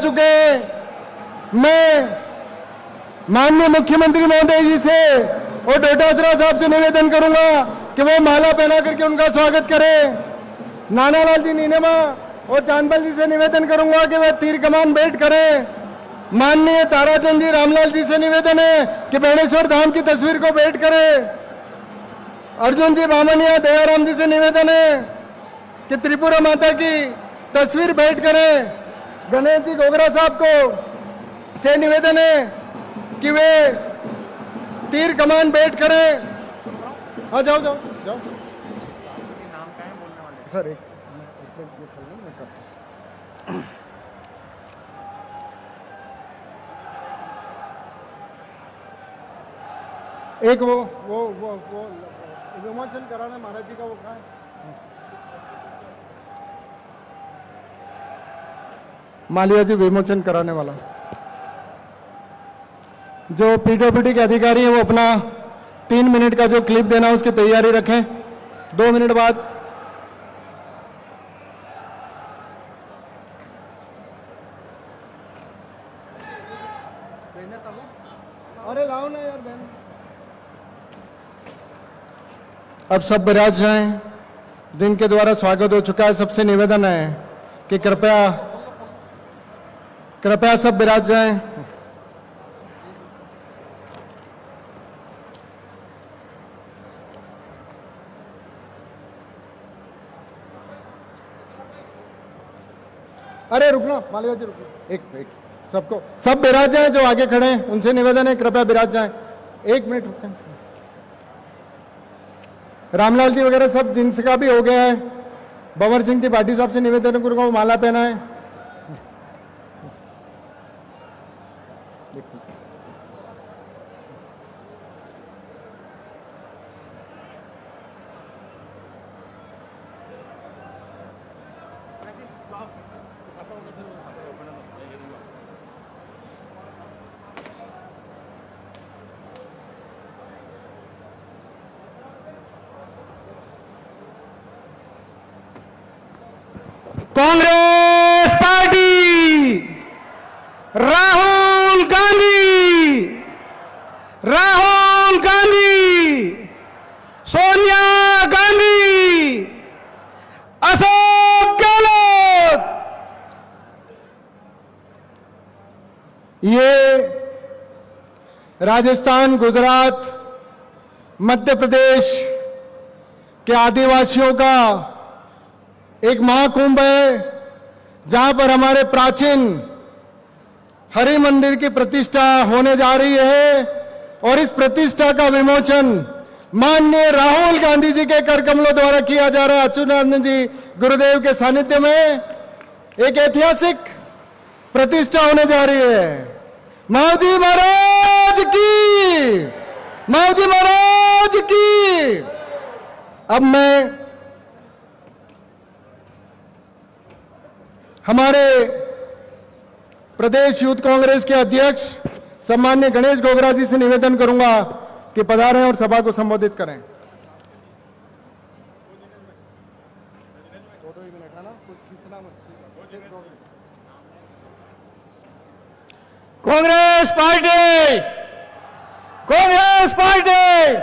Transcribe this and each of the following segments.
चुके हैं। मैं माननीय मुख्यमंत्री महोदय जी से और डोटासरा साहब से निवेदन करूंगा कि वो माला पहना करके उनका स्वागत करें। नानालाल जी नीनेमा और चांदबल जी से निवेदन करूंगा कि वे तीर कमान भेंट करें। माननीय ताराचंद जी रामलाल जी से निवेदन है कि बेणेश्वर धाम की तस्वीर को भेंट करें। अर्जुन जी बामनिया दयाराम जी से निवेदन है कि त्रिपुरा माता की तस्वीर भेंट करें। गणेश जी गोगरा साहब को से निवेदन है कि वे तीर कमान भेंट करें। हाँ जाओ जाओ जाओ सर एक एक वो विमोचन कराना महाराज जी का वो कहाँ है? मालिया जी विमोचन कराने वाला जो पीडब्ल्यूडी के अधिकारी हैं वो अपना 3 मिनट का जो क्लिप देना है उसकी तैयारी रखें। 2 मिनट बाद अरे लाओ ना यार बहन। अब सब विराज जाएं जिनके द्वारा स्वागत हो चुका है। सबसे निवेदन है कि कृपया सब विराज जाएं। अरे रुकना मालिया जी रुकना एक सबको सब विराज जाएं। जो आगे खड़े हैं उनसे निवेदन है कृपया विराज जाएं। 1 मिनट रुकें। रामलाल जी वगैरह सब जिनसे का भी हो गया है। बंवर सिंह जी पाटिल साहब से निवेदन करूंगा वो माला पहना है। कांग्रेस पार्टी, राहुल गांधी, राहुल गांधी, सोनिया गांधी, अशोक गहलोत। ये राजस्थान, गुजरात, मध्य प्रदेश के आदिवासियों का एक महाकुंभ है जहां पर हमारे प्राचीन हरि मंदिर की प्रतिष्ठा होने जा रही है और इस प्रतिष्ठा का विमोचन माननीय राहुल गांधी जी के कर कमलों द्वारा किया जा रहा है। अच्युतानंद जी गुरुदेव के सानिध्य में एक ऐतिहासिक प्रतिष्ठा होने जा रही है। माऊजी महाराज की, माऊजी महाराज की। अब मैं हमारे प्रदेश यूथ कांग्रेस के अध्यक्ष सम्माननीय गणेश गोगरा जी से निवेदन करूंगा कि पधारें और सभा को संबोधित करें। Congress party, Congress party,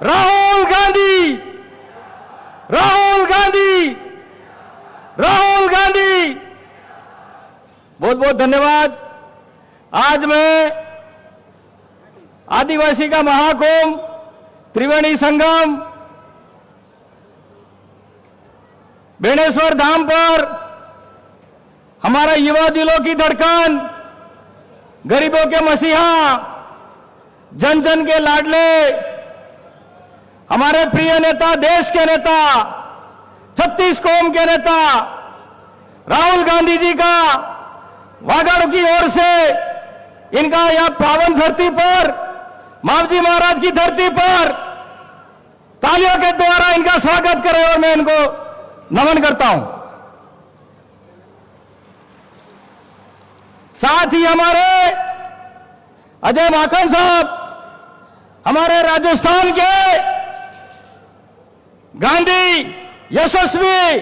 Rahul Gandhi, Rahul Gandhi, Rahul Gandhi. बहुत बहुत धन्यवाद। आज मैं आदिवासी का महाकुंभ, त्रिवेणी संगम, बेणेश्वर धाम पर हमारा युवा दिलों की धड़कन, गरीबों के मसीहा, जन जन के लाडले, हमारे प्रिय नेता, देश के नेता, 36 कौम के नेता राहुल गांधी जी का वागड़ की ओर से इनका यह पावन धरती पर, मावजी महाराज की धरती पर तालियों के द्वारा इनका स्वागत करें और मैं इनको नमन करता हूं। साथ ही हमारे अजय माखन साहब, हमारे राजस्थान के गांधी, यशस्वी,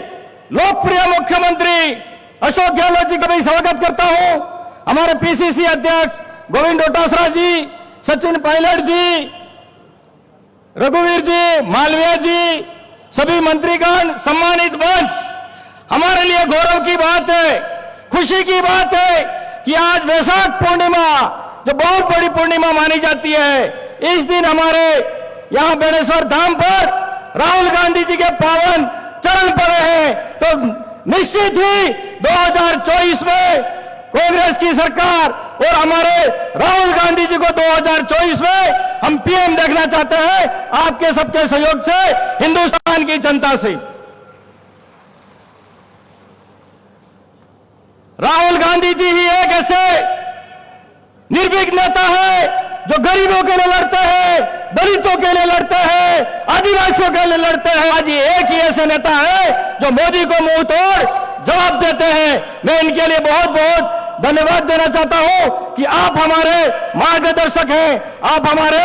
लोकप्रिय मुख्यमंत्री अशोक गहलोत जी का भी स्वागत करता हूं, हमारे पीसीसी अध्यक्ष गोविंद डोटासरा जी, सचिन पायलट जी, रघुवीर जी, मालवीय जी, सभी मंत्रीगण, सम्मानित मंच, हमारे लिए गौरव की बात है, खुशी की बात है कि आज वैशाख पूर्णिमा, जो बहुत बड़ी पूर्णिमा मानी जाती है, इस दिन हमारे यहां बेणेश्वर धाम पर राहुल गांधी जी के पावन चरण पड़े हैं। तो निश्चित ही 2024 में कांग्रेस की सरकार और हमारे राहुल गांधी जी को 2024 में हम पीएम देखना चाहते हैं, आपके सबके सहयोग से, हिंदुस्तान की जनता से। राहुल गांधी जी ही एक ऐसे निर्भीक नेता है जो गरीबों के लिए लड़ते हैं, दलितों के लिए लड़ते हैं, आदिवासियों के लिए लड़ते हैं। आज एक ही ऐसे नेता है जो मोदी को मुंह तोड़ जवाब देते हैं। मैं इनके लिए बहुत बहुत धन्यवाद देना चाहता हूं कि आप हमारे मार्गदर्शक हैं, आप हमारे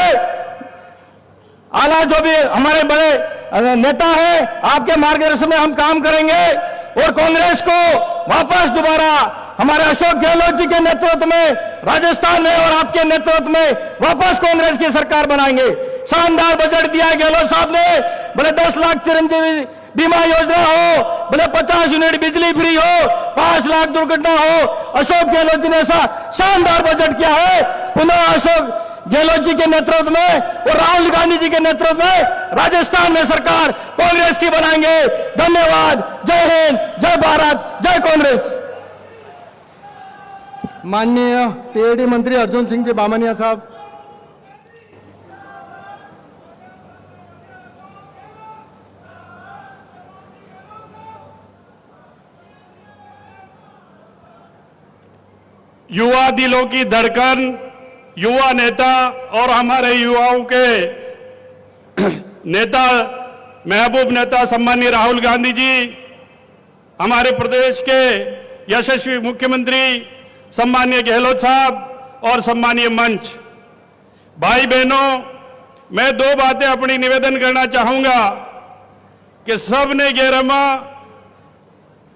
आला जो भी हमारे बड़े नेता हैं, आपके मार्गदर्शन में हम काम करेंगे और कांग्रेस को वापस दोबारा हमारे अशोक गहलोत जी के नेतृत्व में राजस्थान में और आपके नेतृत्व में वापस कांग्रेस की सरकार बनाएंगे। शानदार बजट दिया है गहलोत साहब ने, भले 10 लाख चिरंजीवी बीमा योजना हो, भले 50 यूनिट बिजली फ्री हो, 5 लाख दुर्घटना हो, अशोक गहलोत जी ने ऐसा शानदार बजट किया है। पुनः अशोक गहलोत जी के नेतृत्व में और राहुल गांधी जी के नेतृत्व में राजस्थान में सरकार कांग्रेस की बनाएंगे। धन्यवाद। जय हिंद, जय भारत, जय कांग्रेस। माननीय टीएडी मंत्री अर्जुन सिंह जी बामनिया साहब। युवा दिलों की धड़कन, युवा नेता और हमारे युवाओं के नेता, महबूब नेता सम्मानीय राहुल गांधी जी, हमारे प्रदेश के यशस्वी मुख्यमंत्री सम्मानीय गहलोत साहब और सम्मानीय मंच, भाई बहनों, मैं 2 बातें अपनी निवेदन करना चाहूंगा कि सबने गेरमा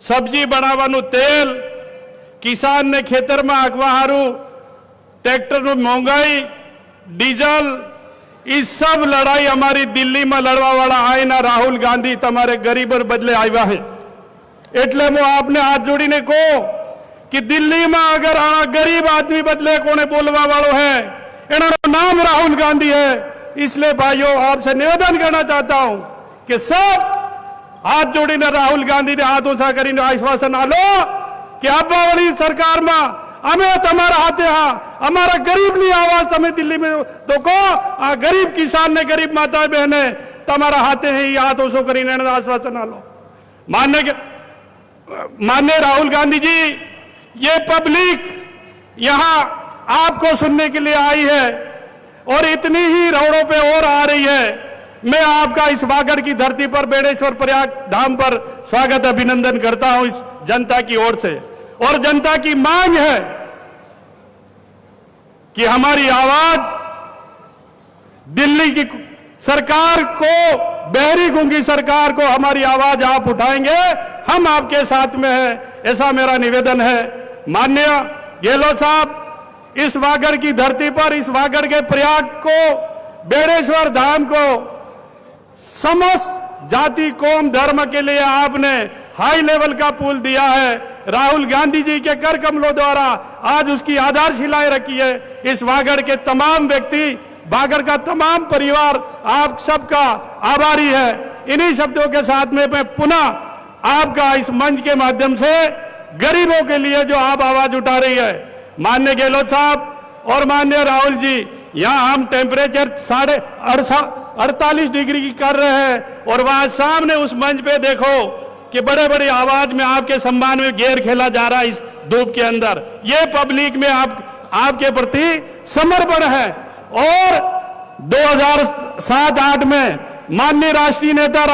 सब्जी बनावानु तेल, किसान ने खेतर में आंकवा हारू ट्रैक्टर में महंगाई, डीजल, इस सब लड़ाई हमारी दिल्ली में लड़वा वाला आए ना राहुल गांधी तमारे गरीब और बदले आया है। एटले मैं आपने हाथ जोड़ीने को कि दिल्ली में अगर आ गरीब आदमी बदले कोने बोलवा वालों है, इन्होंने नाम राहुल गांधी है। इसलिए भाइयों आपसे निवेदन करना चाहता हूं कि सब हाथ जोड़ीने राहुल गांधी ने हाथ ऊंचा करीने आश्वासन आलो कि अब वाली सरकार में हमें तुम्हारा हाथे हाँ, हमारा गरीब नहीं आवाज तुम्हें दिल्ली में तो को आ गरीब किसान ने, गरीब माता बहने तुम्हारा हाथे हैं, ये हाथ ऊंचो करीने आश्वासन आलो। माननीय राहुल गांधी जी, ये पब्लिक यहां आपको सुनने के लिए आई है और इतनी ही रोडों पे और आ रही है। मैं आपका इस वागड़ की धरती पर बेणेश्वर प्रयाग धाम पर स्वागत अभिनंदन करता हूं इस जनता की ओर से। और जनता की मांग है कि हमारी आवाज दिल्ली की सरकार को, बहरी गूंगी सरकार को हमारी आवाज आप उठाएंगे, हम आपके साथ में हैं, ऐसा मेरा निवेदन है। माननीय गहलोत साहब, इस वागड़ की धरती पर, इस वागड़ के प्रयाग को, बेणेश्वर धाम को समस्त जाति कौम धर्म के लिए आपने हाई लेवल का पुल दिया है। राहुल गांधी जी के कर कमलों द्वारा आज उसकी आधारशिलाएं रखी है। इस वागड़ के तमाम व्यक्ति, वागड़ का तमाम परिवार आप सबका आभारी है। इन्हीं शब्दों के साथ में मैं पुनः आपका इस मंच के माध्यम से गरीबों के लिए जो आप आवाज उठा रही है, माननीय गहलोत साहब और माननीय राहुल जी, यहां हम टेम्परेचर 48.5 डिग्री की कर रहे हैं और वहां सामने उस मंच पे देखो कि बड़े बड़ी आवाज में आपके सम्मान में गेर खेला जा रहा है इस धूप के अंदर। ये पब्लिक में आपके प्रति समर्पण है। और 2007-8 में माननीय राष्ट्रीय नेता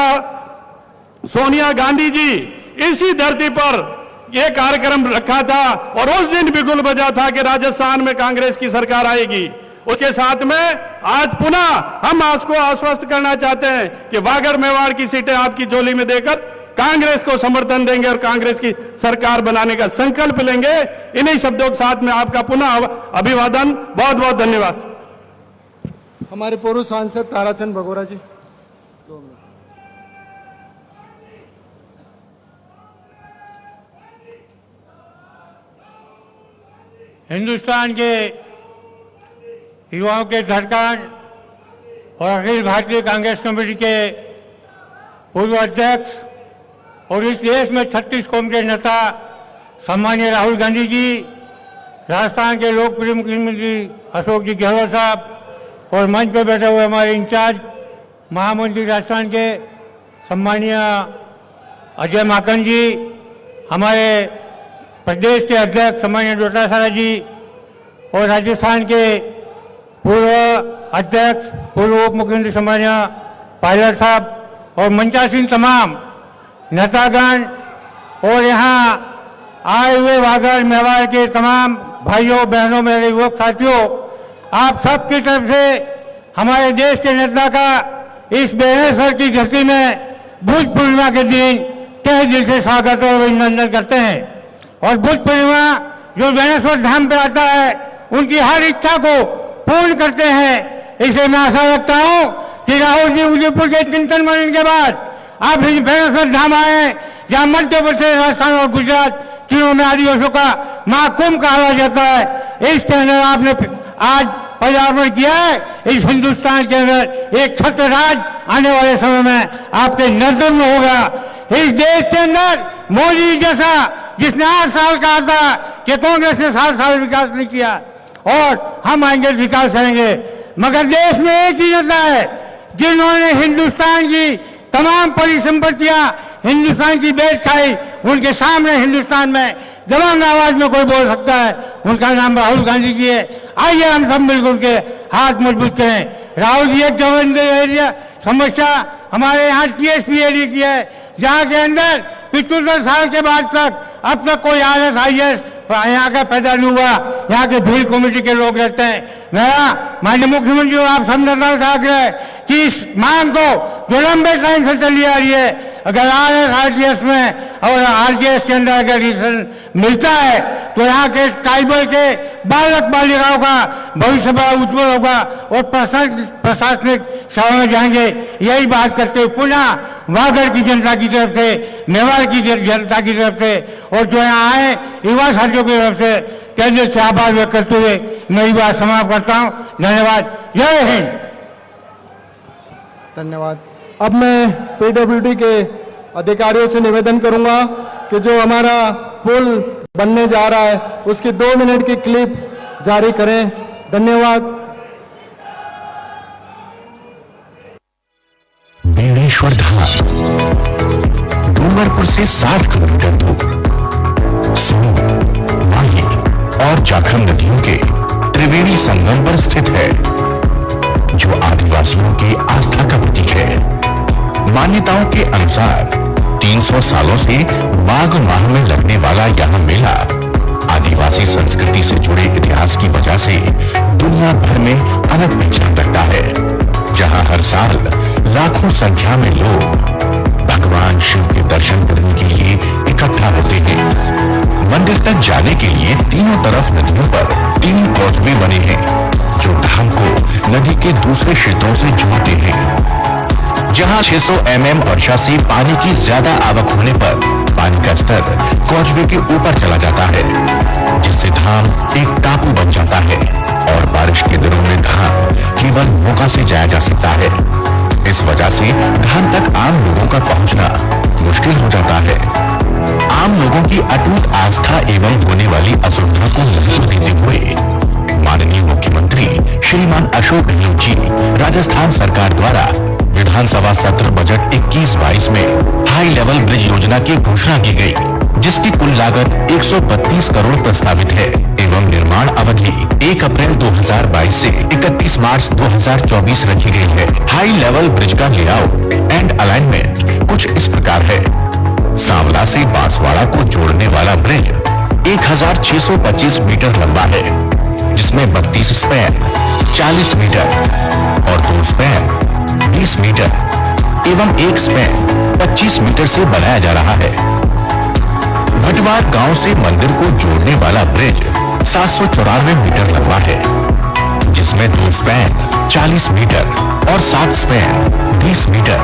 सोनिया गांधी जी इसी धरती पर यह कार्यक्रम रखा था और उस दिन बिगुल बजा था कि राजस्थान में कांग्रेस की सरकार आएगी। उसके साथ में आज पुनः हम आपको आश्वस्त करना चाहते हैं कि वागड़ मेवाड़ की सीटें आपकी झोली में देकर कांग्रेस को समर्थन देंगे और कांग्रेस की सरकार बनाने का संकल्प लेंगे। इन्हीं शब्दों के साथ में आपका पुनः अभिवादन, बहुत बहुत धन्यवाद। हमारे पूर्व सांसद ताराचंद भगोरा जी। हिंदुस्तान के युवाओं के सरकार और अखिल भारतीय कांग्रेस कमेटी के पूर्व अध्यक्ष और इस देश में 36 कौम के नेता सम्मानीय राहुल गांधी जी, राजस्थान के लोकप्रिय मुख्यमंत्री अशोक जी गहलोत साहब और मंच पर बैठे हुए हमारे इंचार्ज महामंत्री राजस्थान के सम्मानीय अजय माकन जी, हमारे प्रदेश के अध्यक्ष सम्मानीय डोटासरा जी और राजस्थान के पूर्व अध्यक्ष पूर्व उप मुख्यमंत्री सम्मानीय पायलट साहब और मंचासीन तमाम नेतागण और यहाँ आए हुए वागड़ मेवाड़ के तमाम भाइयों बहनों मेरे युवक साथियों, आप सबकी तरफ से हमारे देश के नेता का इस बेनेश्वर की धरती में बुद्ध पूर्णिमा के दिन तहे दिल से स्वागत और अभिनंदन करते हैं। और बुद्ध पूर्णिमा जो बेनेश्वर धाम पे आता है उनकी हर इच्छा को पूर्ण करते हैं। इसे मैं आशा रखता हूँ कि राहुल जी उदयपुर के चिंतन मनन के बाद आप बेनेश्वर धाम आए, जहाँ मध्य प्रदेश, राजस्थान और गुजरात तीनों में आदिवासियों का महाकुंभ कहा जाता है। इसके अंदर आपने आज पदार्पण किया है। इस हिंदुस्तान के अंदर एक छत्र राज आने वाले समय में आपके नेतृत्व में होगा। इस देश के अंदर मोदी जैसा जिसने 8 साल कहा था कि कांग्रेस ने 7 साल विकास नहीं किया और हम आएंगे विकास करेंगे, मगर देश में एक ही नेता है जिन्होंने हिंदुस्तान की तमाम परिसंपत्तियां, हिंदुस्तान की बेच खाई। उनके सामने हिंदुस्तान में दबंग आवाज में कोई बोल सकता है, उनका नाम राहुल गांधी जी है। आइए हम सब मिलकर उनके हाथ मजबूत करें। राहुल जी एक जबरदस्त एरिया समस्या हमारे यहाँ TSP एरिया की है, जहाँ के अंदर 75 साल के बाद तक अब तक कोई IS यहाँ का पैदा नहीं हुआ। यहाँ के भीड़ कमेटी के लोग रहते हैं। मेरा माननीय मुख्यमंत्री और आप सब नेताओं से आग्रह है कि इस मांग को जो लंबे टाइम से चली आ रही है, अगर RS में और RGS के अंदर अगर रिजल्ट मिलता है तो यहाँ के ट्राइबल के बालक बालिकाओं का भविष्य बड़ा उज्जवल होगा और प्रशासनिक सेवा में जाएंगे। यही बात करते हुए पुनः वागड़ की जनता की तरफ से, मेवाड़ की जनता की तरफ से और जो यहाँ आए युवा साथियों की तरफ से केंद्र से आभार व्यक्त करते हुए मेरी बात समाप्त करता हूँ। धन्यवाद। जय हिंद। धन्यवाद। अब मैं PWD के अधिकारियों से निवेदन करूंगा कि जो हमारा पुल बनने जा रहा है उसकी 2 मिनट की क्लिप जारी करें। धन्यवाद। बेणेश्वर धाम डूंगरपुर से 60 किलोमीटर दूर सोन, माही और जाखम नदियों के त्रिवेणी संगम पर स्थित है, जो आदिवासियों की आस्था का प्रतीक है। मान्यताओं के अनुसार 300 सालों से माघ माह में लगने वाला यह मेला आदिवासी संस्कृति से जुड़े इतिहास की वजह से दुनिया भर में अलग पहचान रखता है, जहां हर साल लाखों संख्या में लोग भगवान शिव के दर्शन करने के लिए इकट्ठा होते हैं। मंदिर तक जाने के लिए तीनों तरफ नदियों पर 3 कॉजवे बने हैं, जो धाम को नदी के दूसरे क्षेत्रों से जोड़ते हैं। जहां 600 mm वर्षा से पानी की ज्यादा आवक होने पर पानी का स्तर कॉजवे के ऊपर चला जाता है, जिससे धाम एक टापू बन जाता है और बारिश के दिनों में धाम केवल नौका से जाया जा सकता है। इस वजह से धाम तक आम लोगों का पहुंचना मुश्किल हो जाता है। आम लोगों की अटूट आस्था एवं होने वाली असुविधा को महत्व देते हुए माननीय मुख्यमंत्री श्रीमान अशोक गहलोत जी राजस्थान सरकार द्वारा विधानसभा सत्र बजट 21-22 में हाई लेवल ब्रिज योजना की घोषणा की गई, जिसकी कुल लागत 132 करोड़ प्रस्तावित है एवं निर्माण अवधि 1 अप्रैल 2022 से 31 मार्च 2024 रखी गई है। हाई लेवल ब्रिज का लेआउट एंड अलाइनमेंट कुछ इस प्रकार है। सांवला से बांसवाड़ा को जोड़ने वाला ब्रिज 1625 मीटर लंबा है, जिसमें 32 स्पैन 40 मीटर और 2 स्पैन 20 मीटर एवं 1 स्पैन 25 मीटर से बनाया जा रहा है। भटवार गांव से मंदिर को जोड़ने वाला ब्रिज 794 मीटर लंबा है, जिसमें 2 स्पैन 40 मीटर और 7 स्पैन 20 मीटर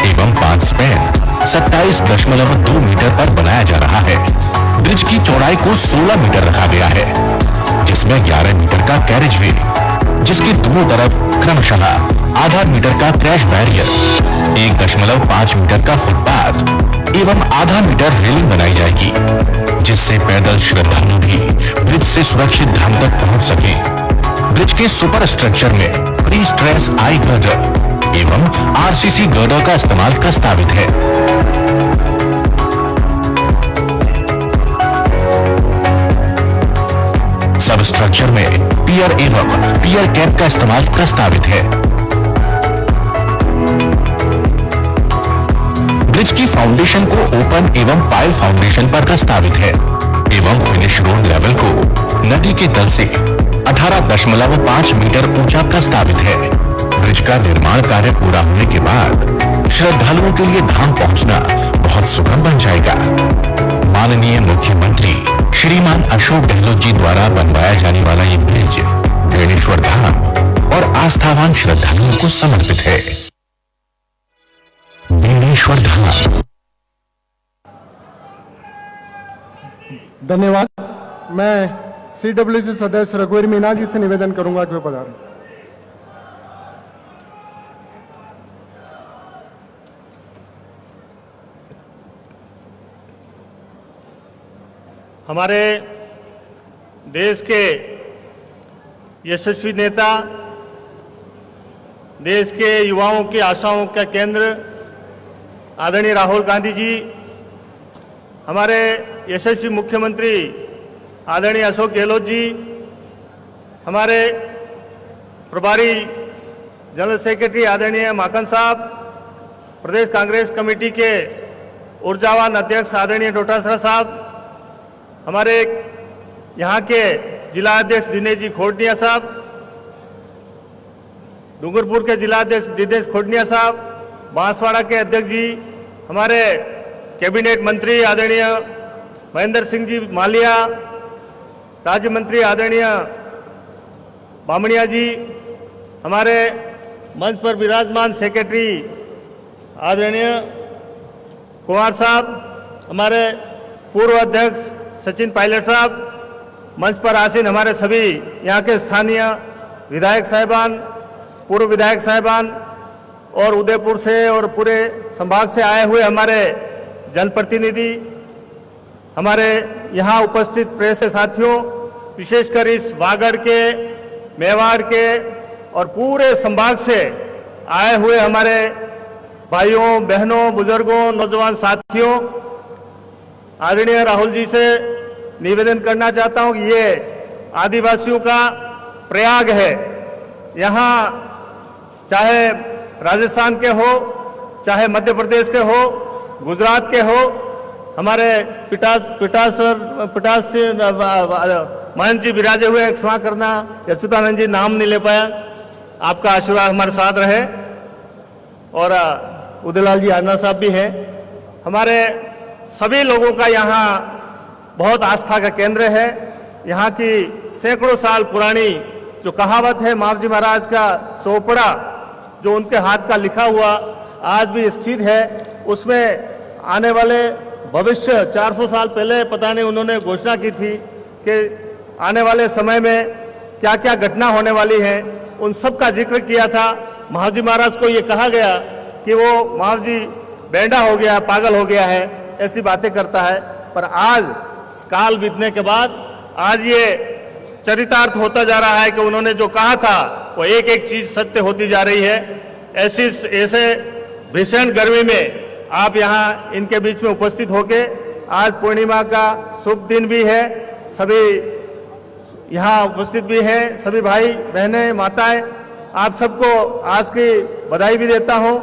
एवं 5 स्पैन 27.2 मीटर पर बनाया जा रहा है। ब्रिज की चौड़ाई को 16 मीटर रखा गया है, जिसमें 11 मीटर का कैरेज वे, जिसके दोनों तरफ क्रमशः आधा मीटर का क्रैश बैरियर, 1.5 मीटर का फुटपाथ एवं आधा मीटर रेलिंग बनाई जाएगी, जिससे पैदल श्रद्धालु भी ब्रिज से सुरक्षित धाम तक पहुंच सके। ब्रिज के सुपर स्ट्रक्चर में प्री स्ट्रेस आई गर्डर एवं आरसीसी गर्डर का इस्तेमाल प्रस्तावित है। सब स्ट्रक्चर में पियर एवं पियर कैप का इस्तेमाल प्रस्तावित है। ब्रिज की फाउंडेशन को ओपन एवं पाइल फाउंडेशन पर प्रस्तावित है एवं फिनिश रोड लेवल को नदी के तल से 18.5 मीटर ऊंचा प्रस्तावित है। ब्रिज का निर्माण कार्य पूरा होने के बाद श्रद्धालुओं के लिए धाम पहुंचना बहुत सुगम बन जाएगा। माननीय मुख्यमंत्री श्रीमान अशोक गहलोत जी द्वारा बनवाया जाने वाला ये ब्रिज बेणेश्वर धाम और आस्थावान श्रद्धालुओं को समर्पित है। बेणेश्वर धाम। धन्यवाद। मैं CWC सदस्य रघुवीर मीना जी से निवेदन करूंगा कि वे पधारें। हमारे देश के यशस्वी नेता, देश के युवाओं की आशाओं का केंद्र आदरणीय राहुल गांधी जी, हमारे यशस्वी मुख्यमंत्री आदरणीय अशोक गहलोत जी, हमारे प्रभारी जनरल सेक्रेटरी आदरणीय माखन साहब, प्रदेश कांग्रेस कमेटी के ऊर्जावान अध्यक्ष आदरणीय डोटासरा साहब, हमारे यहाँ के जिला अध्यक्ष दिनेश जी खोडनिया साहब, डूंगरपुर के जिला अध्यक्ष दिनेश खोडनिया साहब, बांसवाड़ा के अध्यक्ष जी, हमारे कैबिनेट मंत्री आदरणीय महेंद्र सिंह जी मालिया, राज्य मंत्री आदरणीय बामणिया जी, हमारे मंच पर विराजमान सेक्रेटरी आदरणीय कुमार साहब, हमारे पूर्व अध्यक्ष सचिन पायलट साहब, मंच पर आसीन हमारे सभी यहाँ के स्थानीय विधायक साहिबान, पूर्व विधायक साहिबान और उदयपुर से और पूरे संभाग से आए हुए हमारे जनप्रतिनिधि, हमारे यहाँ उपस्थित प्रेस के साथियों, विशेषकर इस वागड़ के, मेवाड़ के और पूरे संभाग से आए हुए हमारे भाइयों, बहनों, बुजुर्गों, नौजवान साथियों, आदरणीय राहुल जी से निवेदन करना चाहता हूं कि ये आदिवासियों का प्रयाग है। यहाँ चाहे राजस्थान के हो, चाहे मध्य प्रदेश के हो, गुजरात के हो, हमारे पिटास महंत जी विराजे हुए, क्षमा करना अच्युतानंद जी नाम नहीं ले पाया, आपका आशीर्वाद हमारे साथ रहे, और उदयलाल जी आजना साहब भी हैं। हमारे सभी लोगों का यहाँ बहुत आस्था का केंद्र है। यहाँ की सैकड़ों साल पुरानी जो कहावत है मावजी महाराज का चौपड़ा, जो उनके हाथ का लिखा हुआ आज भी स्थित है, उसमें आने वाले भविष्य 400 साल पहले पता नहीं उन्होंने घोषणा की थी कि आने वाले समय में क्या क्या घटना होने वाली है, उन सब का जिक्र किया था। मावजी महाराज को ये कहा गया कि वो मावजी बैंडा हो गया, पागल हो गया है, ऐसी बातें करता है। पर आज काल बीतने के बाद आज ये चरितार्थ होता जा रहा है कि उन्होंने जो कहा था वो एक एक चीज सत्य होती जा रही है। ऐसे भीषण गर्मी में आप यहाँ इनके बीच में उपस्थित होके, आज पूर्णिमा का शुभ दिन भी है, सभी यहाँ उपस्थित भी हैं, सभी भाई बहनें माताएं, आप सबको आज की बधाई भी देता हूँ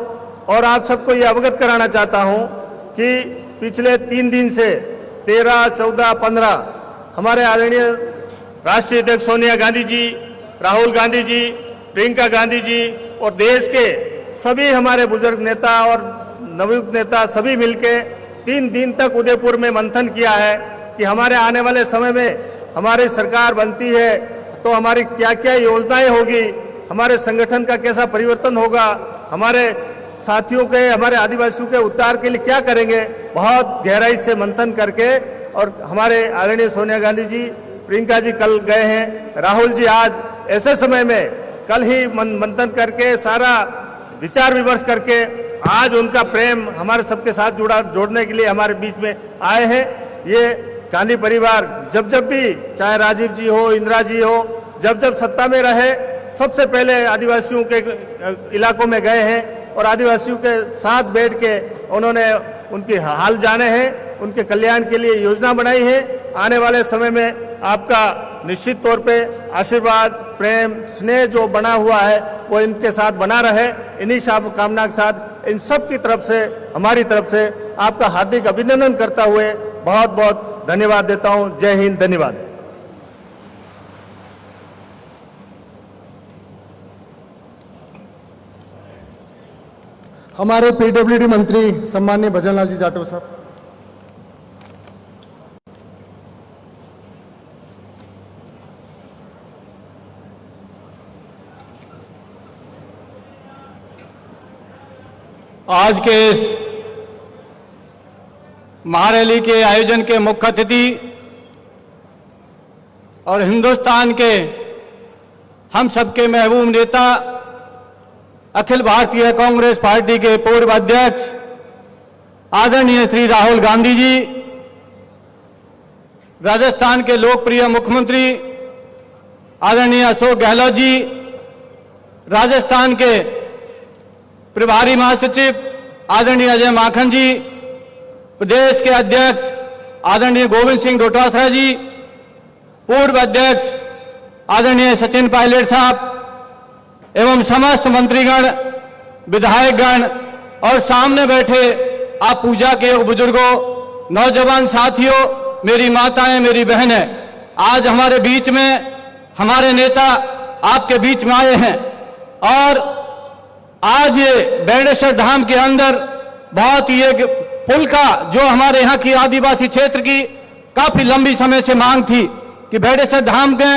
और आप सबको ये अवगत कराना चाहता हूँ कि पिछले 3 दिन से 13, 14, 15 हमारे आदरणीय राष्ट्रीय अध्यक्ष सोनिया गांधी जी, राहुल गांधी जी, प्रियंका गांधी जी और देश के सभी हमारे बुजुर्ग नेता और नवयुक्त नेता सभी मिलके 3 दिन तक उदयपुर में मंथन किया है कि हमारे आने वाले समय में हमारी सरकार बनती है तो हमारी क्या क्या योजनाएं होगी, हमारे संगठन का कैसा परिवर्तन होगा, हमारे साथियों के, हमारे आदिवासियों के उद्धार के लिए क्या करेंगे। बहुत गहराई से मंथन करके, और हमारे आदरणीय सोनिया गांधी जी, प्रियंका जी कल गए हैं, राहुल जी आज ऐसे समय में कल ही मंथन करके सारा विचार विमर्श करके आज उनका प्रेम हमारे सबके साथ जोड़ने के लिए हमारे बीच में आए हैं। ये गांधी परिवार जब जब भी, चाहे राजीव जी हो, इंदिरा जी हो, जब जब सत्ता में रहे सबसे पहले आदिवासियों के इलाकों में गए हैं और आदिवासियों के साथ बैठ के उन्होंने उनके हाल जाने हैं, उनके कल्याण के लिए योजना बनाई है। आने वाले समय में आपका निश्चित तौर पे आशीर्वाद, प्रेम, स्नेह जो बना हुआ है वो इनके साथ बना रहे। इन्हीं शुभकामना के साथ इन सब की तरफ से, हमारी तरफ से आपका हार्दिक अभिनंदन करता हुए बहुत बहुत धन्यवाद देता हूं। जय हिंद, धन्यवाद। हमारे पीडब्ल्यूडी मंत्री सम्माननीय भजनलाल जी जाटव साहब। आज के इस महारैली के आयोजन के मुख्य अतिथि और हिंदुस्तान के हम सबके महबूब नेता, अखिल भारतीय कांग्रेस पार्टी के पूर्व अध्यक्ष आदरणीय श्री राहुल गांधी जी, राजस्थान के लोकप्रिय मुख्यमंत्री आदरणीय अशोक गहलोत जी, राजस्थान के प्रभारी महासचिव आदरणीय अजय माखन जी, प्रदेश के अध्यक्ष आदरणीय गोविंद सिंह डोटासरा जी, पूर्व अध्यक्ष आदरणीय सचिन पायलट साहब एवं समस्त मंत्रीगण, विधायकगण और सामने बैठे आप पूजा के बुजुर्गों, नौजवान साथियों, मेरी माताएं, मेरी बहनें, आज हमारे बीच में हमारे नेता आपके बीच में आए हैं और आज ये बेणेश्वर धाम के अंदर बहुत ही एक पुल का, जो हमारे यहाँ की आदिवासी क्षेत्र की काफी लंबी समय से मांग थी कि बेणेश्वर धाम के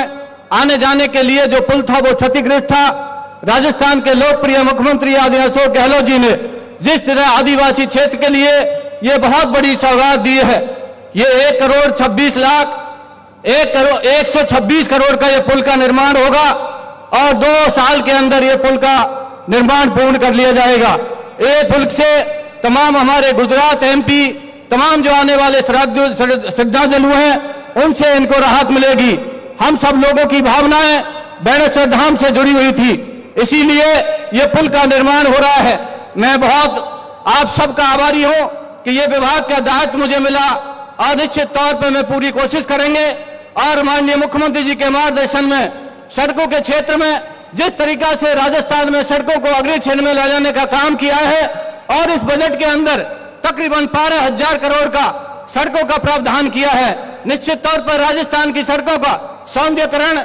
आने जाने के लिए जो पुल था वो क्षतिग्रस्त था। राजस्थान के लोकप्रिय मुख्यमंत्री आदरणीय अशोक गहलोत जी ने जिस तरह आदिवासी क्षेत्र के लिए ये बहुत बड़ी सौगात दी है, ये 1,26 करोड़ का ये पुल का निर्माण होगा और 2 साल के अंदर ये पुल का निर्माण पूर्ण कर लिया जाएगा। ये पुल से तमाम हमारे गुजरात, एमपी, तमाम जो आने वाले श्रद्धालु हैं उनसे इनको राहत मिलेगी। हम सब लोगों की भावनाएं बेणेश्वर धाम से जुड़ी हुई थी, इसीलिए ये पुल का निर्माण हो रहा है। मैं बहुत आप सबका आभारी हूं कि ये विभाग का दायित्व मुझे मिला और निश्चित तौर पर मैं पूरी कोशिश करेंगे और माननीय मुख्यमंत्री जी के मार्गदर्शन में सड़कों के क्षेत्र में जिस तरीका से राजस्थान में सड़कों को अग्रणी श्रेणी में ले जाने का काम किया है और इस बजट के अंदर तकरीबन 12,000 करोड़ का सड़कों का प्रावधान किया है। निश्चित तौर पर राजस्थान की सड़कों का सौंदर्यीकरण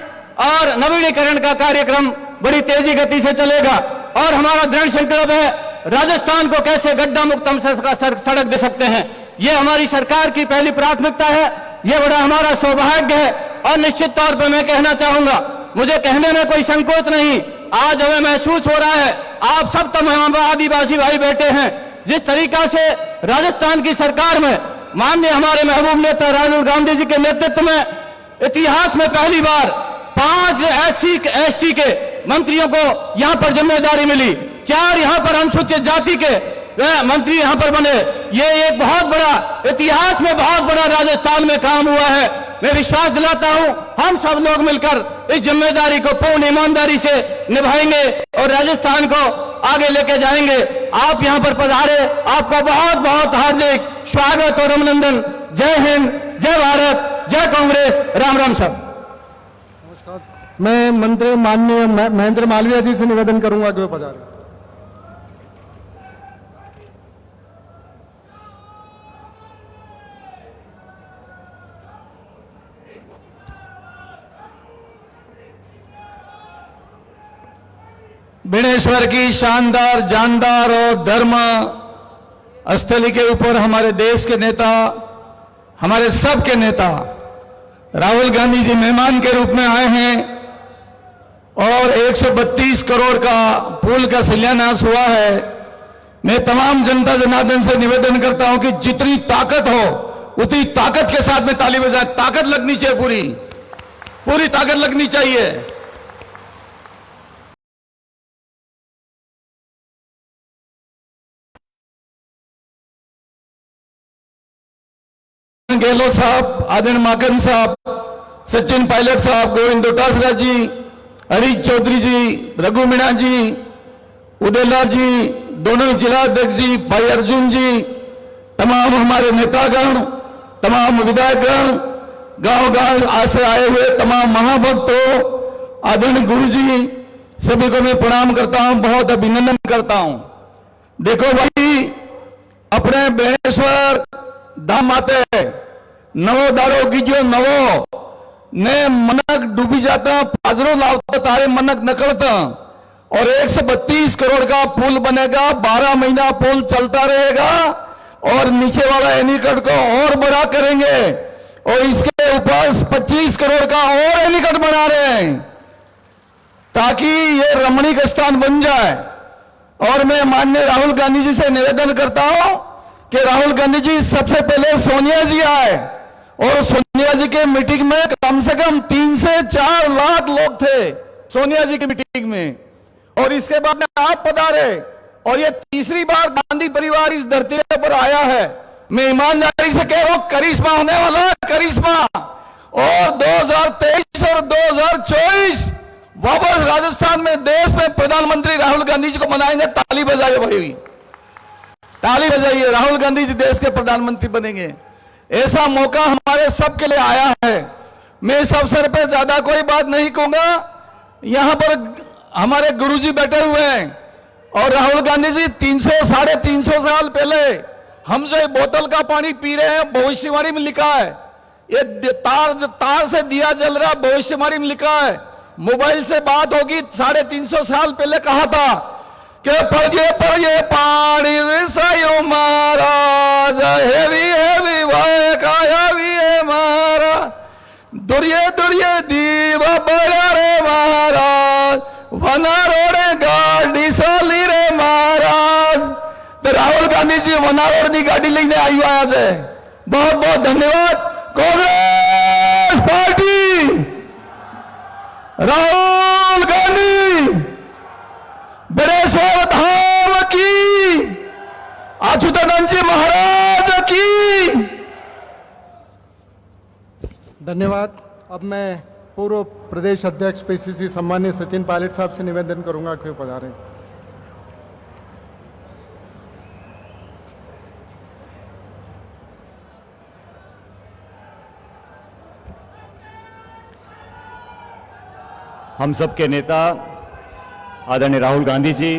और नवीनीकरण का कार्यक्रम बड़ी तेजी गति से चलेगा और हमारा दृढ़ संकल्प है राजस्थान को कैसे गड्ढा मुक्त हम सड़क दे सकते हैं। ये हमारी सरकार की पहली प्राथमिकता है, ये बड़ा हमारा सौभाग्य है और निश्चित तौर पर मैं कहना चाहूंगा, मुझे कहने में कोई संकोच नहीं, आज हमें महसूस हो रहा है, आप सब तमाम आदिवासी भाई बैठे हैं, जिस तरीका से राजस्थान की सरकार में माननीय हमारे महबूब नेता राहुल गांधी जी के नेतृत्व में इतिहास में पहली बार 5 SC/ST के मंत्रियों को यहां पर जिम्मेदारी मिली, 4 यहां पर अनुसूचित जाति के मंत्री यहां पर बने। ये एक बहुत बड़ा, इतिहास में बहुत बड़ा राजस्थान में काम हुआ है। मैं विश्वास दिलाता हूं हम सब लोग मिलकर इस जिम्मेदारी को पूर्ण ईमानदारी से निभाएंगे और राजस्थान को आगे लेके जाएंगे। आप यहां पर पधारे, आपका बहुत बहुत हार्दिक स्वागत और अभिनंदन। जय हिंद, जय भारत, जय कांग्रेस। राम राम साहब। मैं मंत्री माननीय महेंद्र मालवीय जी से निवेदन करूंगा कि वो पधारे। बेणेश्वर की शानदार, जानदार और धर्म स्थली के ऊपर हमारे देश के नेता, हमारे सब के नेता राहुल गांधी जी मेहमान के रूप में आए हैं और 132 करोड़ का पुल का शिलान्यास हुआ है। मैं तमाम जनता जनार्दन से निवेदन करता हूं कि जितनी ताकत हो उतनी ताकत के साथ में ताली बजाएं। ताकत लगनी चाहिए, पूरी पूरी ताकत लगनी चाहिए। गहलोत साहब, आदरणीय माकन साहब, सचिन पायलट साहब, गोविंद डोटासरा जी, हरीश चौधरी जी, रघु मीणा जी, उदयलाल जी, दोनों जिला अध्यक्ष जी, भाई अर्जुन जी, तमाम हमारे नेतागण, तमाम विधायकगण, गांव गांव से आए हुए तमाम महाभक्तों, आदरणीय गुरु जी, सभी को मैं प्रणाम करता हूं, बहुत अभिनंदन करता हूं। देखो भाई, अपने बेणेश्वर धाम आते नवो दारो कीजियो नवो ने मनक डूबी जाता, पाजरो लावता तारे मनक नकलता, और 132 करोड़ का पुल बनेगा, 12 महीना पुल चलता रहेगा और नीचे वाला एनीकट को और बड़ा करेंगे और इसके ऊपर 25 करोड़ का और एनीकट बना रहे हैं ताकि ये रमणीक स्थान बन जाए। और मैं माननीय राहुल गांधी जी से निवेदन करता हूं कि राहुल गांधी जी सबसे पहले सोनिया जी आए और सोनिया जी के मीटिंग में कम से कम 3 से 4 लाख लोग थे सोनिया जी की मीटिंग में, और इसके बाद में आप पधारे और ये तीसरी बार गांधी परिवार इस धरती पर आया है। मैं ईमानदारी से कह रहा हूं, करिश्मा होने वाला है, करिश्मा। और 2023 और 2024 वापस राजस्थान में देश में प्रधानमंत्री राहुल गांधी जी को बनाएंगे। ताली बजाइए भाई, ताली बजाइए। राहुल गांधी जी देश के प्रधानमंत्री बनेंगे। ऐसा मौका हमारे सबके लिए आया है। मैं इस अवसर पर ज्यादा कोई बात नहीं कहूंगा। यहां पर हमारे गुरुजी बैठे हुए हैं और राहुल गांधी जी 300-350 साल पहले हम जो बोतल का पानी पी रहे हैं, भविष्यवाणी में लिखा है, ये तार से दिया जल रहा, भविष्यवाणी में लिखा है। मोबाइल से बात होगी, 350 साल पहले कहा था कि पढ़िए पढ़िए पानी विषयो महाराज, हेवी हेवी वाय काया भी महाराज, दुरिये दुरिये दीवा बड़ा रे महाराज, वना रोडे गाड़ी साली रे महाराज। तो राहुल गांधी जी वना रोड की गाड़ी लेने आई हुआ आज है। बहुत बहुत धन्यवाद। कांग्रेस पार्टी, राहुल गांधी, बेणेश्वर धाम की, अच्युतानंद जी महाराज की। धन्यवाद। अब मैं पूर्व प्रदेश अध्यक्ष पीसीसी सम्मानीय सचिन पायलट साहब से निवेदन करूंगा कि पधारें। हम सब के नेता आदरणीय राहुल गांधी जी,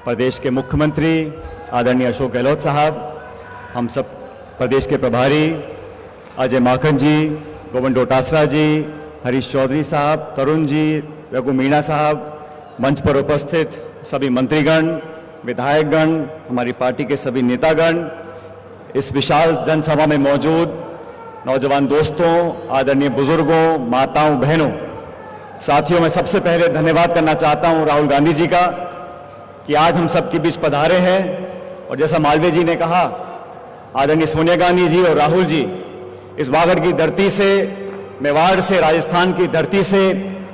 प्रदेश के मुख्यमंत्री आदरणीय अशोक गहलोत साहब, हम सब प्रदेश के प्रभारी अजय माखन जी, गोविंद डोटासरा जी, हरीश चौधरी साहब, तरुण जी, रघु मीणा साहब, मंच पर उपस्थित सभी मंत्रीगण, विधायकगण, हमारी पार्टी के सभी नेतागण, इस विशाल जनसभा में मौजूद नौजवान दोस्तों, आदरणीय बुजुर्गों, माताओं, बहनों, साथियों, मैं सबसे पहले धन्यवाद करना चाहता हूं राहुल गांधी जी का कि आज हम सबके बीच पधारे हैं। और जैसा मालवीय जी ने कहा, आदरणीय सोनिया गांधी जी और राहुल जी इस वागड़ की धरती से, मेवाड़ से, राजस्थान की धरती से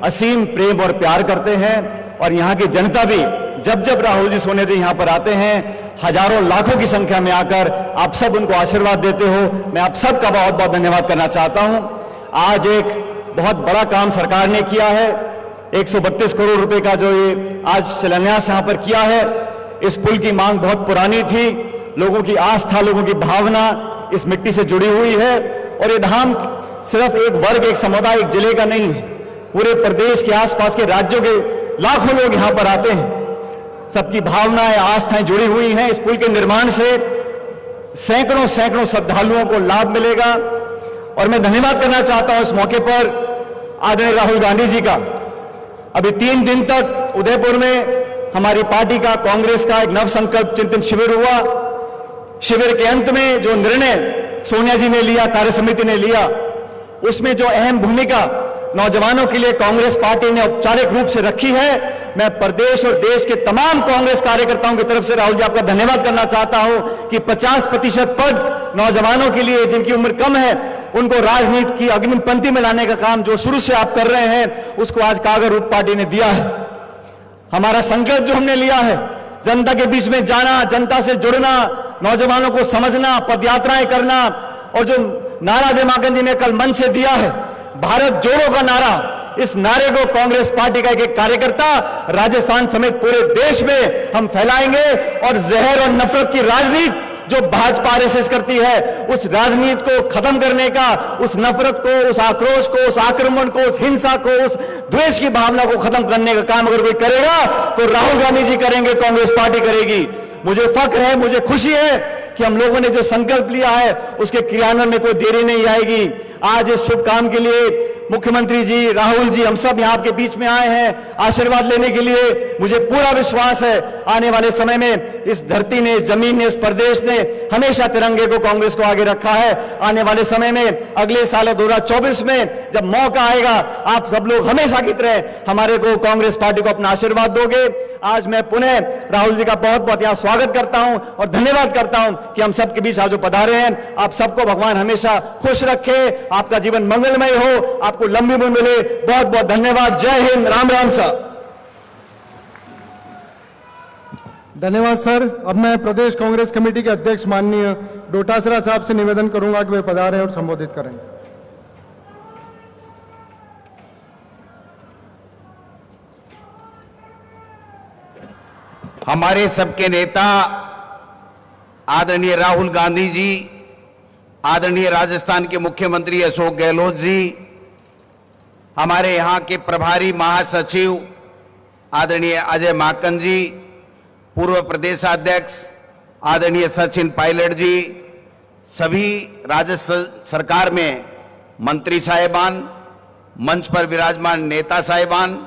असीम प्रेम और प्यार करते हैं। और यहाँ की जनता भी जब जब राहुल जी सोनिया जी यहाँ पर आते हैं, हजारों लाखों की संख्या में आकर आप सब उनको आशीर्वाद देते हो। मैं आप सबका बहुत बहुत धन्यवाद करना चाहता हूं। आज एक बहुत बड़ा काम सरकार ने किया है, 132 करोड़ रुपए का जो ये आज शिलान्यास यहाँ पर किया है। इस पुल की मांग बहुत पुरानी थी, लोगों की आस्था, लोगों की भावना इस मिट्टी से जुड़ी हुई है। और ये धाम सिर्फ एक वर्ग, एक समुदाय, एक जिले का नहीं है, पूरे प्रदेश के आसपास के राज्यों के लाखों लोग यहाँ पर आते हैं। सबकी भावनाएं, आस्थाएं जुड़ी हुई हैं। इस पुल के निर्माण से सैकड़ों सैकड़ों श्रद्धालुओं को लाभ मिलेगा। और मैं धन्यवाद करना चाहता हूं इस मौके पर आदरणीय राहुल गांधी जी का। अभी 3 दिन तक उदयपुर में हमारी पार्टी का, कांग्रेस का एक नव संकल्प चिंतन शिविर हुआ। शिविर के अंत में जो निर्णय सोनिया जी ने लिया, कार्य समिति ने लिया, उसमें जो अहम भूमिका नौजवानों के लिए कांग्रेस पार्टी ने औपचारिक रूप से रखी है, मैं प्रदेश और देश के तमाम कांग्रेस कार्यकर्ताओं की तरफ से राहुल जी आपका धन्यवाद करना चाहता हूं कि 50% पद नौजवानों के लिए जिनकी उम्र कम है उनको राजनीति की अग्रिम पंक्ति में लाने का काम जो शुरू से आप कर रहे हैं उसको आज कागर रूप पार्टी ने दिया है। हमारा संकल्प जो हमने लिया है, जनता के बीच में जाना, जनता से जुड़ना, नौजवानों को समझना, पदयात्राएं करना, और जो नारा जय माकन जी ने कल मंच से दिया है, भारत जोड़ो का नारा, इस नारे को कांग्रेस पार्टी का एक कार्यकर्ता राजस्थान समेत पूरे देश में हम फैलाएंगे और जहर और नफरत की राजनीति जो भाजपा आरएसएस करती है उस राजनीति को खत्म करने का, उस नफरत को, उस आक्रोश को, उस आक्रमण को, उस हिंसा को, उस द्वेष की भावना को खत्म करने का काम अगर कोई करेगा तो राहुल गांधी जी करेंगे, कांग्रेस पार्टी करेगी। मुझे फख्र है, मुझे खुशी है कि हम लोगों ने जो संकल्प लिया है उसके क्रियान्वयन में कोई देरी नहीं आएगी। आज इस शुभ काम के लिए मुख्यमंत्री जी, राहुल जी, हम सब यहाँ आपके बीच में आए हैं आशीर्वाद लेने के लिए। मुझे पूरा विश्वास है आने वाले समय में इस धरती ने, इस जमीन ने, इस प्रदेश ने हमेशा तिरंगे को, कांग्रेस को आगे रखा है। आने वाले समय में अगले साल 2024 में जब मौका आएगा आप सब लोग हमेशा की तरह हमारे को, कांग्रेस पार्टी को अपना आशीर्वाद दोगे। आज मैं पुनः राहुल जी का बहुत बहुत यहाँ स्वागत करता हूं और धन्यवाद करता हूं कि हम सबके बीच आज जो पधारे हैं। आप सबको भगवान हमेशा खुश रखे, आपका जीवन मंगलमय हो, आपको लंबी उम्र मिले। बहुत बहुत धन्यवाद। जय हिंद, राम राम सर। धन्यवाद सर। अब मैं प्रदेश कांग्रेस कमेटी के अध्यक्ष माननीय डोटासरा साहब से निवेदन करूंगा कि वे पधारें और संबोधित करें। हमारे सबके नेता आदरणीय राहुल गांधी जी, आदरणीय राजस्थान के मुख्यमंत्री अशोक गहलोत जी, हमारे यहाँ के प्रभारी महासचिव आदरणीय अजय माकन जी, पूर्व प्रदेशाध्यक्ष आदरणीय सचिन पायलट जी, सभी राज्य सरकार में मंत्री साहिबान, मंच पर विराजमान नेता साहिबान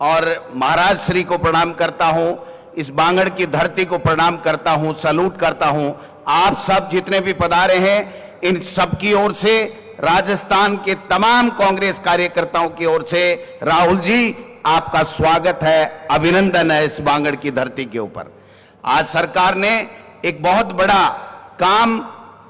और महाराज श्री को प्रणाम करता हूं, इस बांगड़ की धरती को प्रणाम करता हूं, सैल्यूट करता हूं। आप सब जितने भी पधारे हैं इन सब की ओर से, राजस्थान के तमाम कांग्रेस कार्यकर्ताओं की ओर से राहुल जी आपका स्वागत है, अभिनंदन है इस बांगड़ की धरती के ऊपर। आज सरकार ने एक बहुत बड़ा काम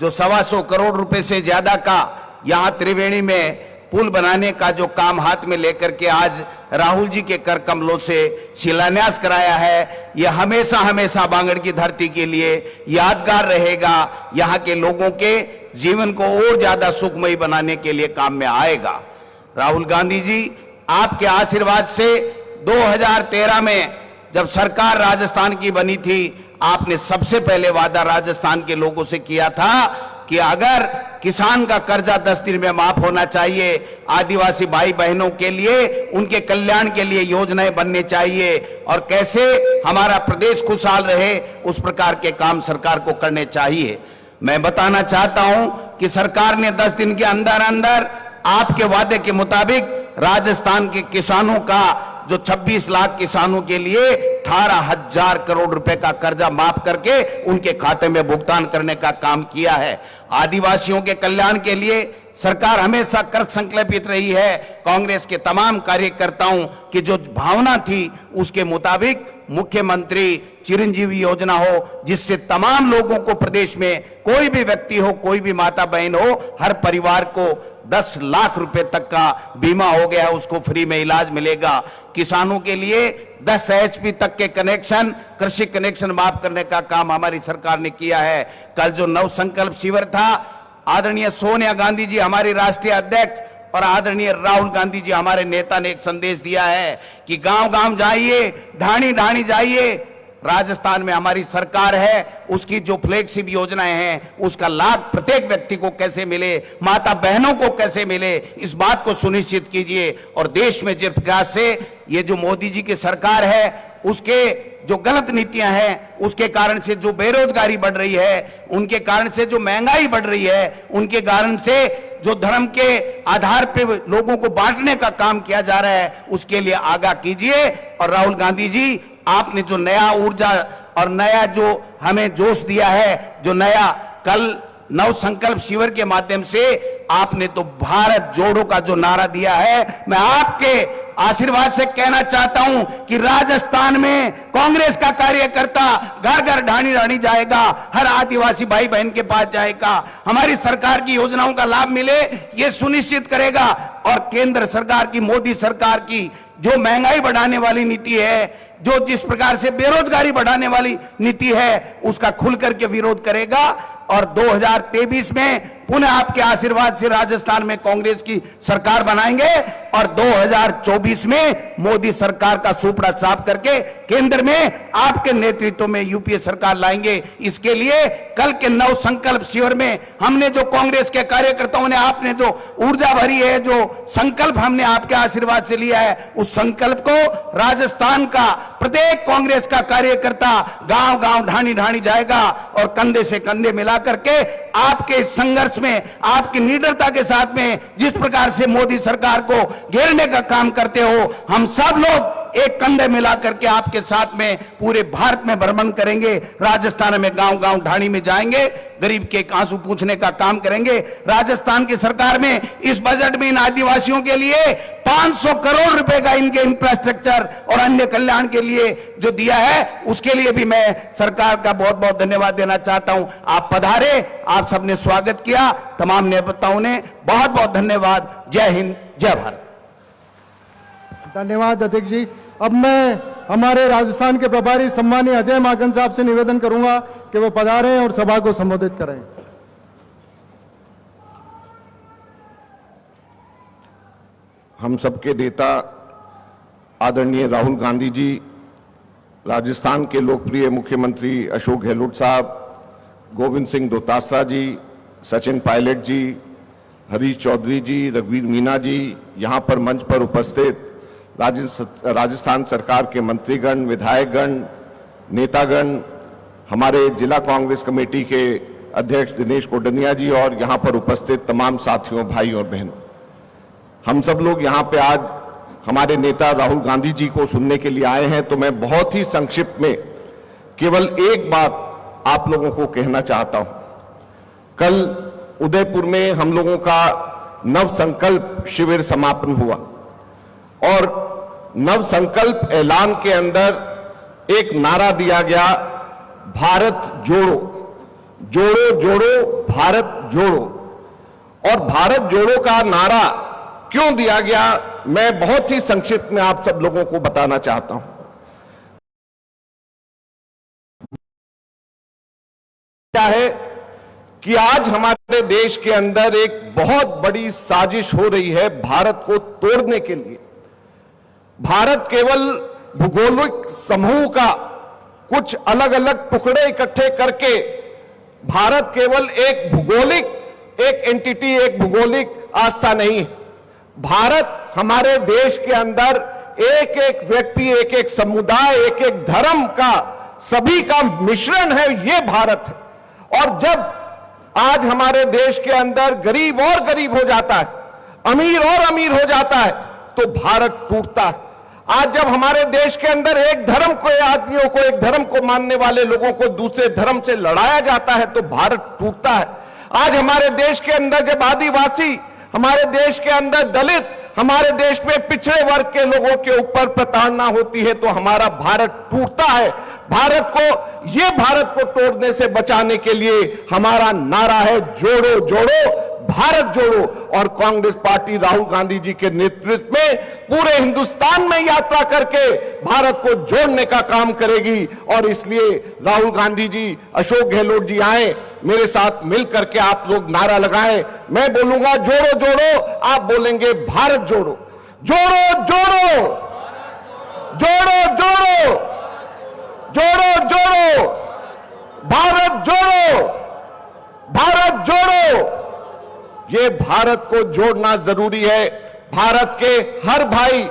जो 125 करोड़ रुपए से ज्यादा का यहां त्रिवेणी में पुल बनाने का जो काम हाथ में लेकर के आज राहुल जी के कर कमलों से शिलान्यास कराया है, यह हमेशा हमेशा बांगड़ की धरती के लिए यादगार रहेगा, यहाँ के लोगों के जीवन को और ज्यादा सुखमयी बनाने के लिए काम में आएगा। राहुल गांधी जी, आपके आशीर्वाद से 2013 में जब सरकार राजस्थान की बनी थी, आपने सबसे पहले वादा राजस्थान के लोगों से किया था कि अगर किसान का कर्जा 10 दिन में माफ होना चाहिए, आदिवासी भाई बहनों के लिए, उनके कल्याण के लिए योजनाएं बनने चाहिए और कैसे हमारा प्रदेश खुशहाल रहे उस प्रकार के काम सरकार को करने चाहिए। मैं बताना चाहता हूं कि सरकार ने 10 दिन के अंदर अंदर आपके वादे के मुताबिक राजस्थान के किसानों का जो 26 लाख किसानों के लिए 18,000 करोड़ रुपए का कर्जा माफ करके उनके खाते में भुगतान करने का काम किया है। आदिवासियों के कल्याण के लिए सरकार हमेशा कृत संकल्पित रही है। कांग्रेस के तमाम कार्यकर्ताओं की जो भावना थी उसके मुताबिक मुख्यमंत्री चिरंजीवी योजना हो, जिससे तमाम लोगों को प्रदेश में कोई भी व्यक्ति हो, कोई भी माता बहन हो, हर परिवार को 10 लाख रुपए तक का बीमा हो गया है, उसको फ्री में इलाज मिलेगा। किसानों के लिए 10 HP तक के कनेक्शन, कृषि कनेक्शन माफ करने का काम हमारी सरकार ने किया है। कल जो नव संकल्प शिविर था, आदरणीय सोनिया गांधी जी हमारी राष्ट्रीय अध्यक्ष और आदरणीय राहुल गांधी जी हमारे नेता ने एक संदेश दिया है कि गांव गांव जाइए, ढाणी ढाणी जाइए। राजस्थान में हमारी सरकार है, उसकी जो फ्लैगशिप योजनाएं हैं उसका लाभ प्रत्येक व्यक्ति को कैसे मिले, माता बहनों को कैसे मिले, इस बात को सुनिश्चित कीजिए। और देश में जिस प्रकार से ये जो मोदी जी की सरकार है उसके जो गलत नीतियां हैं उसके कारण से जो बेरोजगारी बढ़ रही है, उनके कारण से जो महंगाई बढ़ रही है, उनके कारण से जो धर्म के आधार पे लोगों को बांटने का काम किया जा रहा है, उसके लिए आगाह कीजिए। और राहुल गांधी जी, आपने जो नया ऊर्जा और नया जो हमें जोश दिया है, जो नया कल नव संकल्प शिविर के माध्यम से आपने तो भारत जोड़ो का जो नारा दिया है, मैं आपके आशीर्वाद से कहना चाहता हूं कि राजस्थान में कांग्रेस का कार्यकर्ता घर घर ढाणी ढाणी जाएगा, हर आदिवासी भाई बहन के पास जाएगा, हमारी सरकार की योजनाओं का लाभ मिले ये सुनिश्चित करेगा। और केंद्र सरकार की, मोदी सरकार की जो महंगाई बढ़ाने वाली नीति है, जो जिस प्रकार से बेरोजगारी बढ़ाने वाली नीति है, उसका खुल करके विरोध करेगा। और 2023 में पुनः आपके आशीर्वाद से राजस्थान में कांग्रेस की सरकार बनाएंगे और 2024 में मोदी सरकार का सुपड़ा साफ करके केंद्र में आपके नेतृत्व में यूपीए सरकार लाएंगे। इसके लिए कल के नव संकल्प शिविर में हमने जो कांग्रेस के कार्यकर्ताओं ने आपने जो ऊर्जा भरी है, जो संकल्प हमने आपके आशीर्वाद से लिया है, उस संकल्प को राजस्थान का प्रत्येक कांग्रेस का कार्यकर्ता गांव गांव ढाणी ढाणी जाएगा और कंधे से कंधे मिला करके आपके संघर्ष में, आपकी निडरता के साथ में जिस प्रकार से मोदी सरकार को घेरने का काम करते हो, हम सब लोग एक कंधे मिला करके आपके साथ में पूरे भारत में भ्रमण करेंगे। राजस्थान में गांव गांव ढाणी में जाएंगे, गरीब के आंसू पूछने का काम करेंगे। राजस्थान की सरकार में इस बजट में इन आदिवासियों के लिए 500 करोड़ रुपए का इनके इंफ्रास्ट्रक्चर और अन्य कल्याण के लिए जो दिया है, उसके लिए भी मैं सरकार का बहुत बहुत धन्यवाद देना चाहता हूं। आप पधारे, आप सबने स्वागत किया, तमाम नेताओं ने बहुत बहुत धन्यवाद। जय हिंद, जय भारत। धन्यवाद अध्यक्ष जी। अब मैं हमारे राजस्थान के प्रभारी सम्मानीय अजय माकन साहब से निवेदन करूंगा कि वो पधारें और सभा को संबोधित करें। हम सबके नेता आदरणीय राहुल गांधी जी, राजस्थान के लोकप्रिय मुख्यमंत्री अशोक गहलोत साहब, गोविंद सिंह दोतासरा जी, सचिन पायलट जी, हरीश चौधरी जी, रघुवीर मीना जी, यहाँ पर मंच पर उपस्थित राजस्थान सरकार के मंत्रीगण, विधायकगण, नेतागण, हमारे जिला कांग्रेस कमेटी के अध्यक्ष दिनेश कोडनिया जी और यहाँ पर उपस्थित तमाम साथियों, भाई और बहनों, हम सब लोग यहाँ पे आज हमारे नेता राहुल गांधी जी को सुनने के लिए आए हैं। तो मैं बहुत ही संक्षिप्त में केवल एक बात आप लोगों को कहना चाहता हूं। कल उदयपुर में हम लोगों का नव संकल्प शिविर समापन हुआ और नव संकल्प ऐलान के अंदर एक नारा दिया गया, भारत जोड़ो, जोड़ो जोड़ो भारत जोड़ो। और भारत जोड़ो का नारा क्यों दिया गया, मैं बहुत ही संक्षिप्त में आप सब लोगों को बताना चाहता हूं। क्या है कि आज हमारे देश के अंदर एक बहुत बड़ी साजिश हो रही है भारत को तोड़ने के लिए। भारत केवल भूगोलिक समूह का कुछ अलग अलग टुकड़े इकट्ठे करके, भारत केवल एक भूगोलिक, एक एंटिटी, एक भूगोलिक आस्था नहीं है। भारत हमारे देश के अंदर एक एक व्यक्ति, एक एक समुदाय, एक एक धर्म का, सभी का मिश्रण है, ये भारत है। और जब आज हमारे देश के अंदर गरीब और गरीब हो जाता है, अमीर और अमीर हो जाता है, तो भारत टूटता है। आज जब हमारे देश के अंदर एक धर्म को, आदमियों को, एक धर्म को मानने वाले लोगों को दूसरे धर्म से लड़ाया जाता है, तो भारत टूटता है। आज हमारे देश के अंदर जब आदिवासी, हमारे देश के अंदर दलित, हमारे देश में पिछड़े वर्ग के लोगों के ऊपर प्रताड़ना होती है, तो हमारा भारत टूटता है। भारत को, ये भारत को तोड़ने से बचाने के लिए हमारा नारा है, जोड़ो जोड़ो भारत जोड़ो। और कांग्रेस पार्टी राहुल गांधी जी के नेतृत्व में पूरे हिंदुस्तान में यात्रा करके भारत को जोड़ने का काम करेगी। और इसलिए राहुल गांधी जी, अशोक गहलोत जी आए, मेरे साथ मिलकर के आप लोग नारा लगाएं। मैं बोलूंगा जोड़ो जोड़ो, आप बोलेंगे भारत जोड़ो। जोड़ो जोड़ो, जोड़ो जोड़ो, जोड़ो जोड़ो, भारत जोड़ो, भारत जोड़ो। ये भारत को जोड़ना जरूरी है। भारत के हर भाई,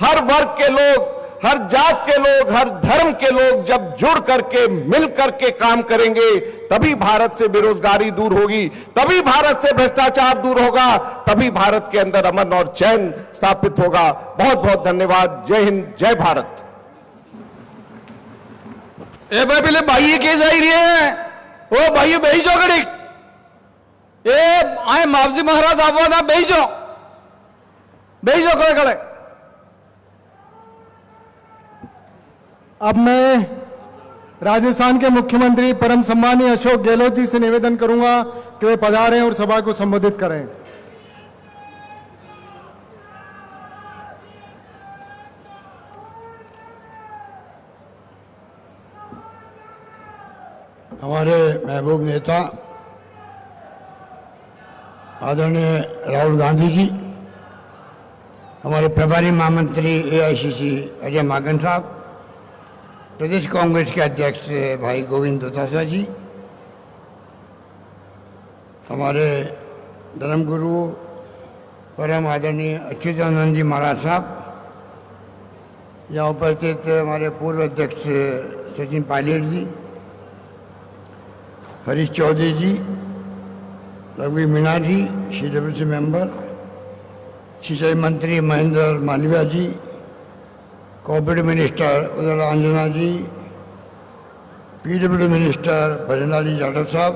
हर वर्ग के लोग, हर जात के लोग, हर धर्म के लोग जब जुड़ करके, मिल करके काम करेंगे, तभी भारत से बेरोजगारी दूर होगी, तभी भारत से भ्रष्टाचार दूर होगा, तभी भारत के अंदर अमन और चैन स्थापित होगा। बहुत बहुत धन्यवाद। जय हिंद, जय भारत। ए भाई पहले भाई के जा रही है ओ भाई बेचो कड़ी ए आए मावजी महाराज आवा ना बेचो खड़े खड़े। अब मैं राजस्थान के मुख्यमंत्री परम सम्मानीय अशोक गहलोत जी से निवेदन करूंगा कि वे पधारें और सभा को संबोधित करें। हमारे महबूब नेता आदरणीय राहुल गांधी जी, हमारे प्रभारी महामंत्री एआईसीसी अजय माकन साहब, प्रदेश कांग्रेस के अध्यक्ष भाई गोविंद दोतासा जी, हमारे धर्मगुरु परम आदरणीय अच्युतानंद जी महाराज साहब, यहाँ उपस्थित हमारे पूर्व अध्यक्ष सचिन पायलट जी, हरीश चौधरी जी, रघुवीर मीणा जी, CWC मेंबर, सिंचाई मंत्री महेंद्र मालविया जी, कोऑपरेटिव मिनिस्टर उदय अंजना जी, PWD मिनिस्टर भजनलाल जी जाटव साहब,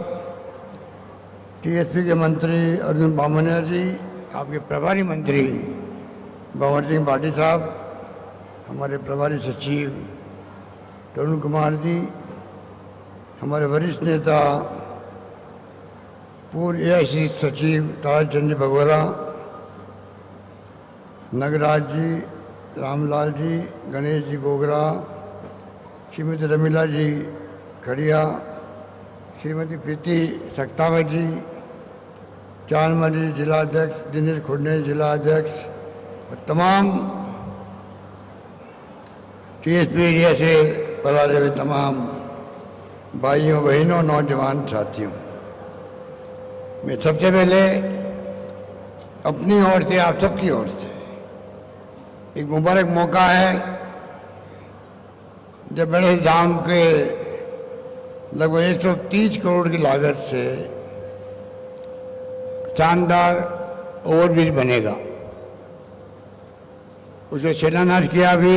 TSP के मंत्री अर्जुन बामनिया जी, आपके प्रभारी मंत्री भंवर सिंह भाटी साहब, हमारे प्रभारी सचिव तरुण कुमार जी, हमारे वरिष्ठ नेता पूर्व AIC सचिव ताराचंद भगोरा, नगराज जी, रामलाल जी, गणेश जी गोगरा, श्रीमती रमीला जी खड़िया, श्रीमती प्रीति सक्तावत जी, चांदमली जिलाध्यक्ष, दिनेश खुडने जिलाध्यक्ष और तमाम TSP एरिया से पधारे हुए तमाम भाइयों बहनों नौजवान साथियों, मैं सबसे पहले अपनी ओर से आप सबकी ओर से एक मुबारक मौका है जब बड़े धाम के लगभग 130 करोड़ की लागत से शानदार ओवरब्रिज बनेगा, उसका शिलान्यास किया। भी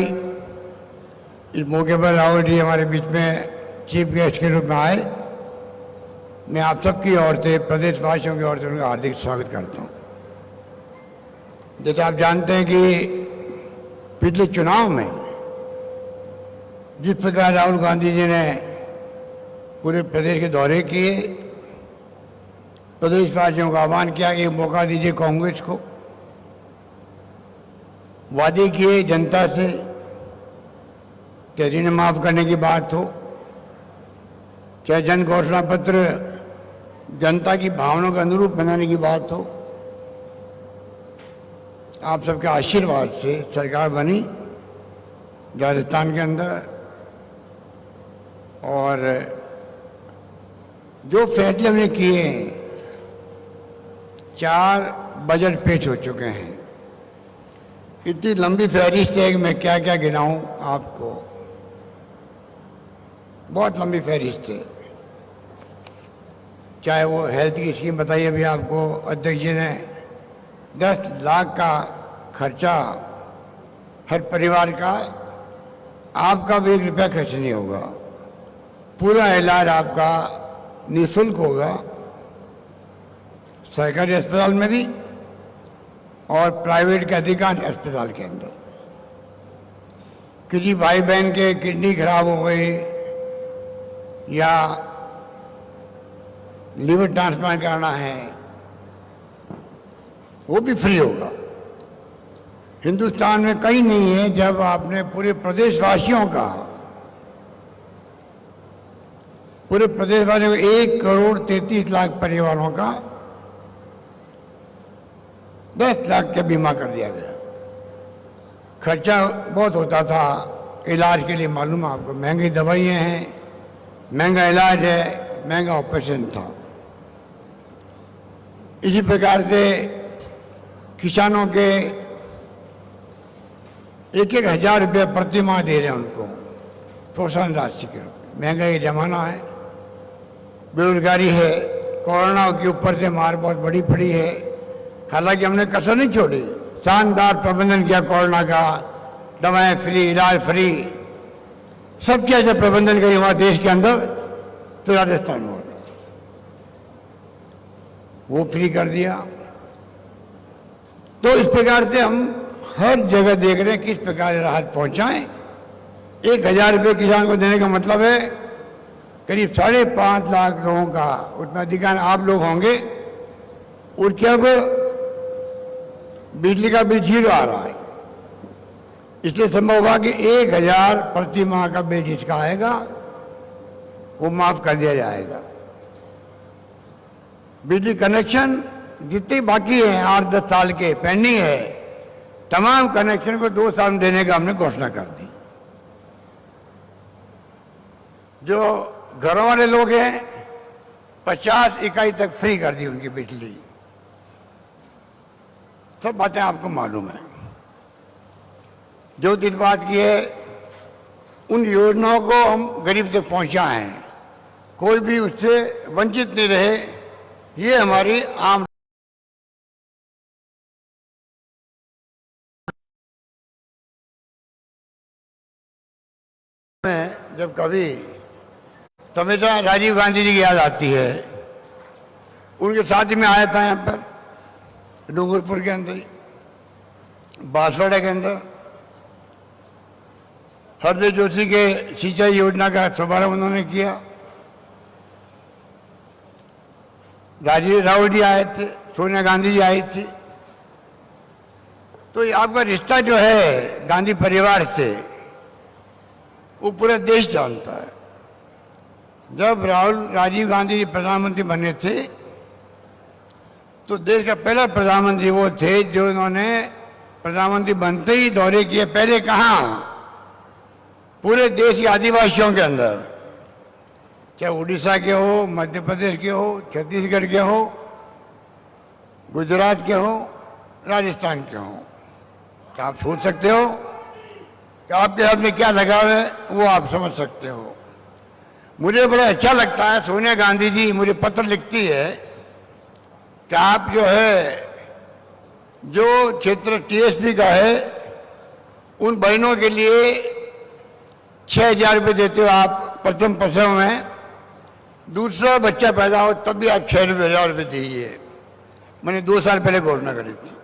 इस मौके पर राहुल जी हमारे बीच में चीफ गेस्ट के रूप में आए। मैं आप सबकी ओर से, प्रदेशवासियों की ओर से उनका हार्दिक स्वागत करता हूँ। जैसे आप जानते हैं कि पिछले चुनाव में जिस प्रकार राहुल गांधी जी ने पूरे प्रदेश के दौरे किए, प्रदेशवासियों का आह्वान किया कि मौका दीजिए कांग्रेस को, वादे किए जनता से, चाहे ऋण माफ करने की बात हो, चाहे जन घोषणा पत्र जनता की भावनाओं के अनुरूप बनाने की बात हो, आप सबके आशीर्वाद से सरकार बनी राजस्थान के अंदर। और जो फैसले हमने किए, 4 बजट पेश हो चुके हैं। इतनी लंबी फहरिस्त है कि मैं क्या क्या गिनाऊं आपको, बहुत लंबी फहरिस्त है। चाहे वो हेल्थ की स्कीम बताइए, अभी आपको अध्यक्ष जी ने 10 लाख का खर्चा हर परिवार का, आपका भी 1 रुपया खर्च नहीं होगा, पूरा इलाज आपका निःशुल्क होगा, सरकारी अस्पताल में भी और प्राइवेट के अधिकांश अस्पताल के अंदर। किसी भाई बहन के किडनी खराब हो गई या लीवर ट्रांसप्लांट कराना है, वो भी फ्री होगा। हिंदुस्तान में कहीं नहीं है जब आपने पूरे प्रदेशवासियों का, पूरे प्रदेशवासियों को 1,33,00,000 परिवारों का 10 लाख का बीमा कर दिया गया। खर्चा बहुत होता था इलाज के लिए, मालूम है आपको, महंगी दवाइयाँ हैं, महंगा इलाज है, महंगा ऑपरेशन था। इसी प्रकार से किसानों के 1,000 रुपये प्रति माह दे रहे हैं उनको प्रोत्साहन राशि के रूप में। महंगाई का जमाना है, बेरोजगारी है, कोरोना के ऊपर से मार बहुत बड़ी पड़ी है, हालांकि हमने कसर नहीं छोड़ी, शानदार प्रबंधन किया कोरोना का, दवाएं फ्री, इलाज फ्री, सबके ऐसे प्रबंधन करी हमारे देश के अंदर, तो राजस्थान बोर्ड वो फ्री कर दिया। तो इस प्रकार से हम हर जगह देख रहे हैं किस प्रकार से राहत पहुंचाएं। 1000 रुपये किसान को देने का मतलब है करीब 5.5 लाख लोगों का, उतना अधिकार आप लोग होंगे। उनके अब बिजली का बिल 0 आ रहा है, इसलिए संभव होगा कि 1000 प्रति माह का बिल जिसका आएगा वो माफ कर दिया जाएगा। बिजली कनेक्शन जितने बाकी हैं 8-10 साल के पेंडिंग है, तमाम कनेक्शन को 2 साल में देने का हमने घोषणा कर दी। जो घरों वाले लोग हैं 50 इकाई तक फ्री कर दी उनकी बिजली। सब बातें आपको मालूम है। जो दिल बात की है, उन योजनाओं को हम गरीब तक पहुंचाएं, कोई भी उससे वंचित नहीं रहे, ये हमारी आम में जब कभी तो हमेशा राजीव गांधी जी की याद आती है। उनके साथ ही मैं आया था यहाँ पर डूंगरपुर के अंदर, बांसवाड़ा के अंदर हरदेव जोशी के सिंचाई योजना का शुभारंभ उन्होंने किया। राहुल जी आए थे, सोनिया गांधी जी आई थी। तो ये आपका रिश्ता जो है गांधी परिवार से वो पूरा देश जानता है। जब राजीव गांधी जी प्रधानमंत्री बने थे तो देश का पहला प्रधानमंत्री वो थे जो उन्होंने प्रधानमंत्री बनते ही दौरे किए। पहले कहाँ? पूरे देश के आदिवासियों के अंदर, चाहे उड़ीसा के हो, मध्य प्रदेश के हो, छत्तीसगढ़ के हो, गुजरात के हो, राजस्थान के हो। क्या आप सोच सकते हो कि आपके हाथ में क्या लगाव है? वो आप समझ सकते हो। मुझे बड़ा अच्छा लगता है, सोनिया गांधी जी मुझे पत्र लिखती है कि आप जो है जो क्षेत्र टीएसपी का है उन बहनों के लिए 6000 रुपये देते हो आप प्रथम प्रसव में, दूसरा बच्चा पैदा हो तब भी आप 6000 रुपये दीजिए। मैंने 2 साल पहले घोषणा करी थी।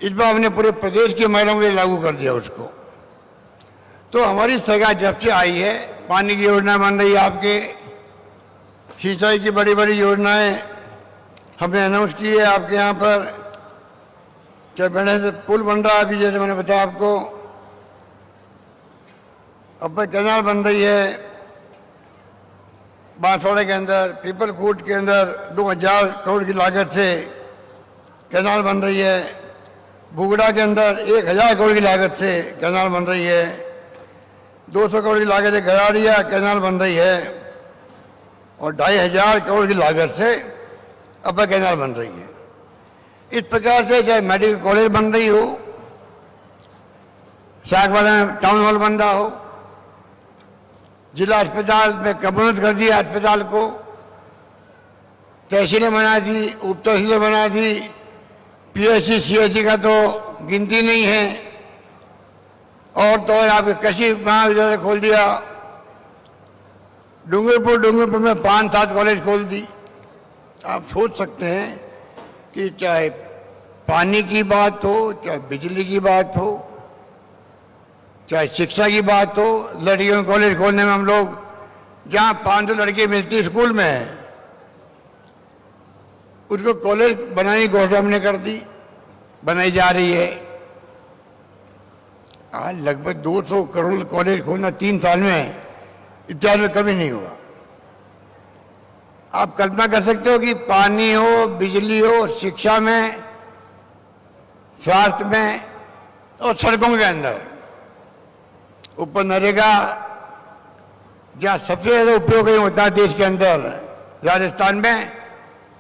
इस बार हमने पूरे प्रदेश की महिलाओं के लिए लागू कर दिया उसको। तो हमारी सरकार जब से आई है, पानी की योजना बन रही है, आपके सिंचाई की बड़ी बड़ी योजनाएं हमने अनाउंस की है आपके यहाँ पर। चाहे बड़े से पुल बन रहा है अभी, जैसे मैंने बताया आपको, अब कैनाल बन रही है बांसवाड़ा के अंदर, पीपल कोट के अंदर 2000 करोड़ की लागत से कैनाल बन रही है। बुगड़ा के अंदर 1000 करोड़ की लागत से कैनाल बन रही है। 200 करोड़ की लागत से गराड़िया कैनाल बन रही है और 2500 करोड़ की लागत से अपर कैनाल बन रही है। इस प्रकार से चाहे मेडिकल कॉलेज बन रही हो, शाहबाद में टाउन हॉल बन रहा हो, जिला अस्पताल में कमोन्नत कर दिया अस्पताल को, तहसीलें बना दी, उप तहसीलें बना दी, पीएचसी सीएचसी का तो गिनती नहीं है। और तो यहाँ पे कृषि महाविद्यालय खोल दिया, डूंगरपुर में 5-7 कॉलेज खोल दी। आप सोच सकते हैं कि चाहे पानी की बात हो, चाहे बिजली की बात हो, चाहे शिक्षा की बात हो, लड़कियों के कॉलेज खोलने में हम लोग जहाँ 500 लड़की मिलती स्कूल में, उसको कॉलेज बनाने की घोषणा हमने कर दी, बनाई जा रही है। आज लगभग 200 करोड़ कॉलेज खोलना 3 साल में, इतिहास में कभी नहीं हुआ। आप कल्पना कर सकते हो कि पानी हो, बिजली हो, शिक्षा में, स्वास्थ्य में और सड़कों के अंदर, ऊपर नरेगा जहाँ सबसे ज़्यादा उपयोग होता है देश के अंदर, राजस्थान में,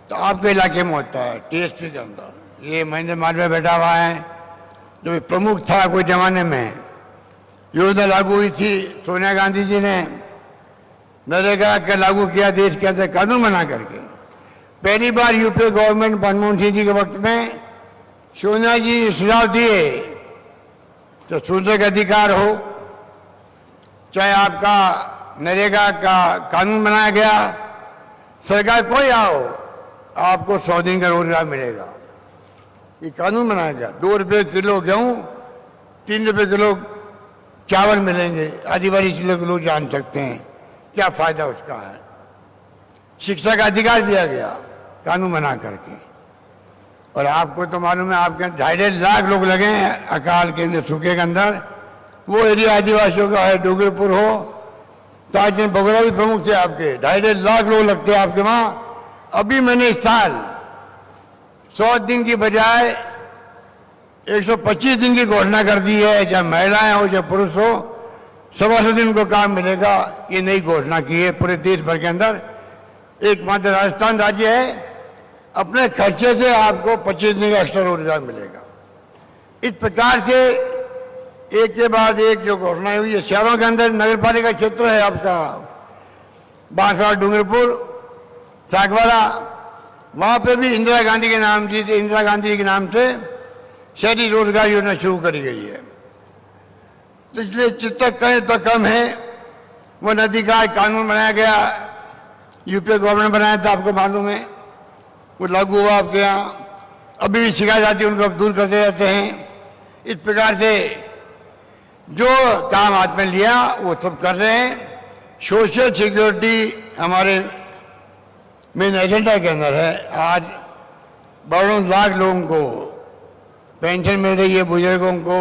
तो आपके इलाके में होता है टीएसपी के अंदर। ये महेंद्र मालवीय बैठा हुआ है, जो प्रमुख था कोई जमाने में। योजना लागू हुई थी, सोनिया गांधी जी ने नरेगा का लागू किया देश के अंदर कानून बना करके। पहली बार यूपीए गवर्नमेंट मनमोहन सिंह जी के वक्त में सोनिया जी ने सुझाव दिए तो सूचना का अधिकार हो, चाहे आपका नरेगा का कानून बनाया गया, सरकार कोई आओ आपको 100 दिन का रोजगार मिलेगा, ये कानून बनाया गया। 2 रुपये किलो गेहूं, 3 रुपये किलो चावल मिलेंगे। आदिवासी जिले के लोग जान सकते हैं क्या फायदा उसका है। शिक्षा का अधिकार दिया गया कानून बना करके। और आपको तो मालूम है आपके 2.5 लाख लोग लगे हैं अकाल के अंदर, सूखे के अंदर। वो एरिया आदिवासियों का है, डूंगरपुर हो, ताजन बगोरा भी प्रमुख थे आपके। 2.5 लाख लोग लगते हैं आपके वहाँ। अभी मैंने इस साल 100 दिन की बजाय 125 दिन की घोषणा कर दी है। चाहे महिलाएं हो चाहे पुरुष हो, 125 दिन को काम मिलेगा। ये नई घोषणा की है पूरे देश भर के अंदर। एकमात्र राजस्थान राज्य है अपने खर्चे से आपको 25 दिन का एक्स्ट्रा रोजगार मिलेगा। इस प्रकार से एक के बाद एक जो घोषणाएं हुई है। शहरों के अंदर नगर पालिका क्षेत्र है आपका बांसवाड़ा, डूंगरपुर, सागवाड़ा, वहां पे भी इंदिरा गांधी के नाम से, इंदिरा गांधी के नाम से शहरी रोजगार योजना शुरू करी गई है। तो इसलिए जितना कहें तो कम है। वो नदी का कानून बनाया गया, यूपीए गवर्नमेंट बनाया था, आपको मालूम है। वो लागू हुआ आपके यहाँ। अभी भी शिकायत आती है, उनको अब दूर करते रहते हैं। इस प्रकार से जो काम हाथ में लिया वो सब कर रहे हैं। सोशल सिक्योरिटी हमारे मेन एजेंडा के अंदर है। आज 12 लाख लोगों को पेंशन मिल रही है, बुजुर्गों को,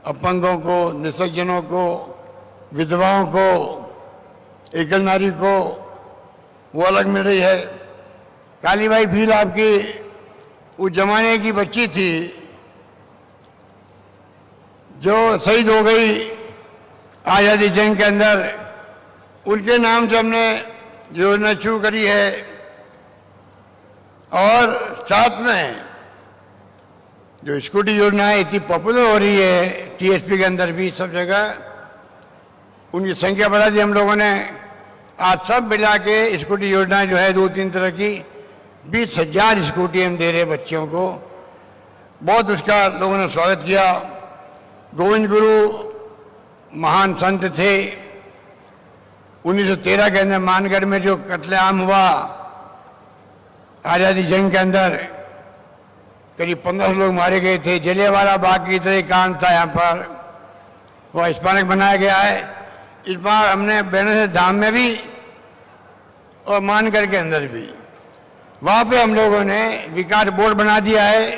अपंगों को, निसज्जनों को, विधवाओं को, एकल नारी को वो अलग मिल रही है। कालीबाई भील आपकी उस जमाने की बच्ची थी जो शहीद हो गई आज़ादी जंग के अंदर। उनके नाम से हमने योजना शुरू करी है। और साथ में जो स्कूटी योजना है इतनी पॉपुलर हो रही है टीएसपी के अंदर भी, सब जगह उनकी संख्या बढ़ा दी हम लोगों ने। आज सब मिला के स्कूटी योजना जो है 2-3 तरह की 20,000 स्कूटी हम दे रहे बच्चों को। बहुत उसका लोगों ने स्वागत किया। गोविंद गुरु महान संत थे। 1913 के अंदर मानगढ़ में जो कत्लेआम हुआ आज़ादी जंग के अंदर, करीब 15 लोग मारे गए थे। जलियांवाला बाग की तरह काम था यहाँ पर, वह स्मारक बनाया गया है। इस बार हमने बेनर धाम में भी और मानगढ़ के अंदर भी वहाँ पे हम लोगों ने विकास बोर्ड बना दिया है।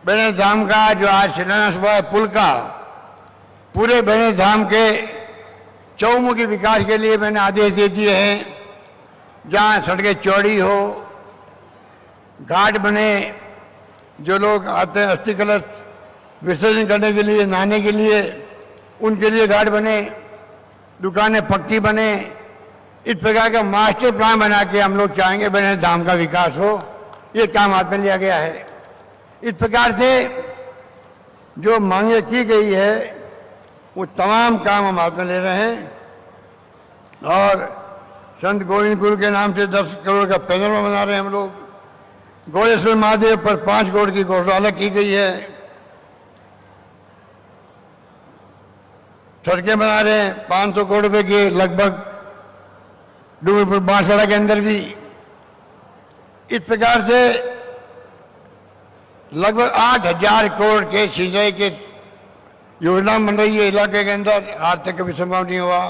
बेनर धाम का जो आज शिलान्यास हुआ है पुल का, पूरे बेनर धाम के चौमुखी विकास के लिए मैंने आदेश दे दिए हैं। जहाँ सड़कें चौड़ी हो, घाट बने, जो लोग आते हैं अस्थि कलश विसर्जन करने के लिए, नहाने के लिए, उनके लिए घाट बने, दुकानें पक्की बने। इस प्रकार का मास्टर प्लान बना के हम लोग चाहेंगे बेनर धाम का विकास हो। ये काम हाथ में लिया गया है। इस प्रकार से जो मांगे की गई है वो तमाम काम हम हाथ में ले रहे हैं। और संत गोविंद गुरु के नाम से 10 करोड़ का पैनल बना रहे हैं हम लोग। गोलेश्वर महादेव पर 5 करोड़ की घोषणा अलग की गई है। सड़कें बना रहे हैं 500 करोड़ रुपए की लगभग, डूंगरपुर बांसवाड़ा के अंदर भी। इस प्रकार से लगभग 8,000 करोड़ के सिंचाई के योजना बन रही है इलाके के अंदर। आज तक कभी संभव नहीं हुआ।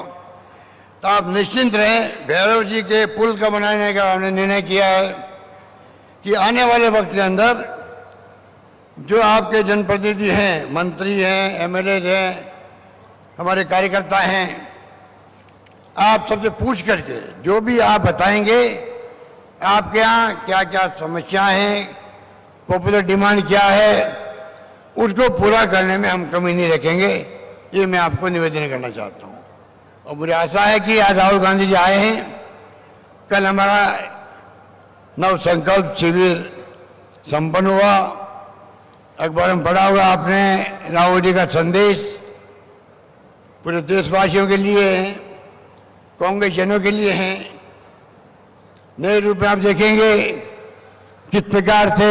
तो आप निश्चिंत रहें, भैरव जी के पुल का बनाने का हमने निर्णय किया है कि आने वाले वक्त के अंदर जो आपके जनप्रतिनिधि हैं, मंत्री हैं, एमएलए हैं, हमारे कार्यकर्ता हैं, आप सबसे पूछ करके जो भी आप बताएंगे आपके यहाँ क्या क्या समस्याएं हैं, पॉपुलर डिमांड क्या है, उसको पूरा करने में हम कमी नहीं रखेंगे। ये मैं आपको निवेदन करना चाहता हूँ। और मुझे आशा है कि आज राहुल गांधी जी आए हैं। कल हमारा नव संकल्प शिविर संपन्न हुआ। अखबार में पढ़ा होगा आपने, राहुल जी का संदेश पूरे देशवासियों के लिए है, कांग्रेसजनों के लिए हैं। नए रूप में आप देखेंगे किस प्रकार से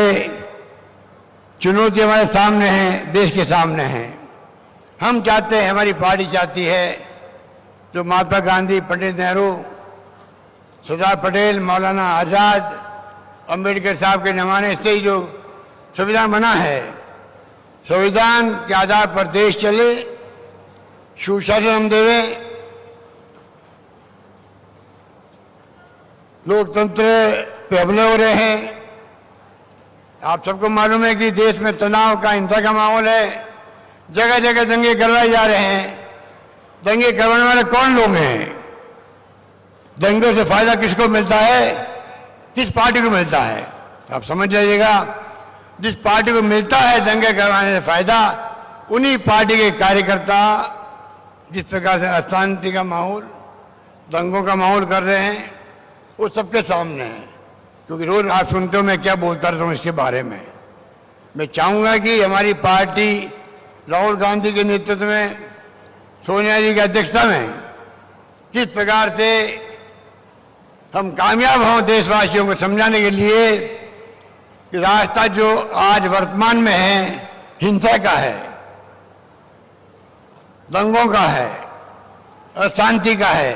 चुनौती हमारे सामने है, देश के सामने है। हम चाहते हैं, हमारी पार्टी चाहती है, जो महात्मा गांधी, पंडित नेहरू, सरदार पटेल, मौलाना आज़ाद, अंबेडकर साहब के जमाने से ही जो संविधान बना है, संविधान के आधार पर देश चले, सुशासन हम देवे, लोकतंत्र पे हमले हो रहे हैं। आप सबको मालूम है कि देश में तनाव का, हिंसा का माहौल है, जगह जगह दंगे करवाए जा रहे हैं। दंगे करवाने वाले कौन लोग हैं? दंगों से फायदा किसको मिलता है? किस पार्टी को मिलता है? आप समझ जाइएगा, जिस पार्टी को मिलता है दंगे करवाने से फायदा, उन्हीं पार्टी के कार्यकर्ता जिस प्रकार से अशांति का माहौल, दंगों का माहौल कर रहे हैं, वो सबके सामने है। क्योंकि रोज आप सुनते हो मैं क्या बोलता रहता हूँ इसके बारे में। मैं चाहूंगा कि हमारी पार्टी राहुल गांधी के नेतृत्व में, सोनिया जी की अध्यक्षता में, किस प्रकार से हम कामयाब हों देशवासियों को समझाने के लिए कि रास्ता जो आज वर्तमान में है हिंसा का है, दंगों का है, अशांति का है,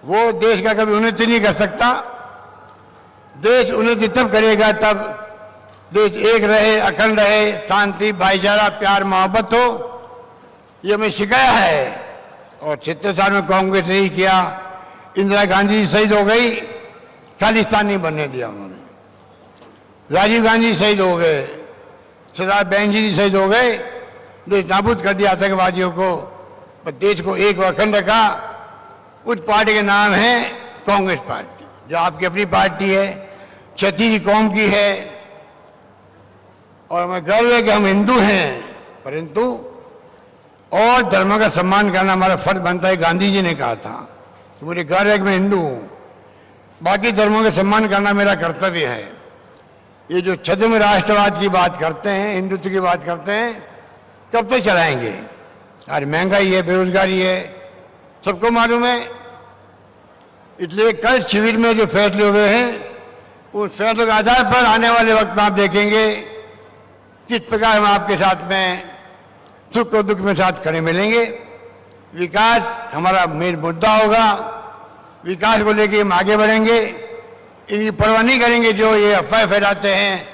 वो देश का कभी उन्नति नहीं कर सकता। देश उन्नति तब करेगा तब देश एक रहे, अखंड रहे, शांति, भाईचारा, प्यार, मोहब्बत हो। ये हमें सिखाया है और 70 साल में कांग्रेस ने ही किया। इंदिरा गांधी शहीद हो गई, खालिस्तान नहीं बनने दिया उन्होंने। राजीव गांधी शहीद हो गए, सरदार बेनर्जी जी शहीद हो गए, देश नाबूद कर दिया आतंकवादियों को, पर देश को एक अखंड रखा। उस पार्टी का नाम है कांग्रेस पार्टी, जो आपकी अपनी पार्टी है, क्षत्रिय कौम की है। और हमें गर्व है कि हम हिंदू हैं, परंतु और धर्मों का सम्मान करना हमारा फर्ज बनता है। गांधी जी ने कहा था, तो मुझे गर्व है कि मैं हिंदू हूं, बाकी धर्मों का सम्मान करना मेरा कर्तव्य है। ये जो छद्म राष्ट्रवाद की बात करते हैं, हिंदुत्व की बात करते हैं, कब तक चलाएंगे? आज महंगाई है, बेरोजगारी है, सबको मालूम है। इसलिए कल शिविर में जो फैसले हुए हैं, उन फैसलों के आधार पर आने वाले वक्त में आप देखेंगे किस प्रकार हम आपके साथ में सुख और दुख में साथ खड़े मिलेंगे। विकास हमारा मेन मुद्दा होगा, विकास को लेके हम आगे बढ़ेंगे। इनकी परवाह नहीं करेंगे जो ये अफवाह फैलाते हैं,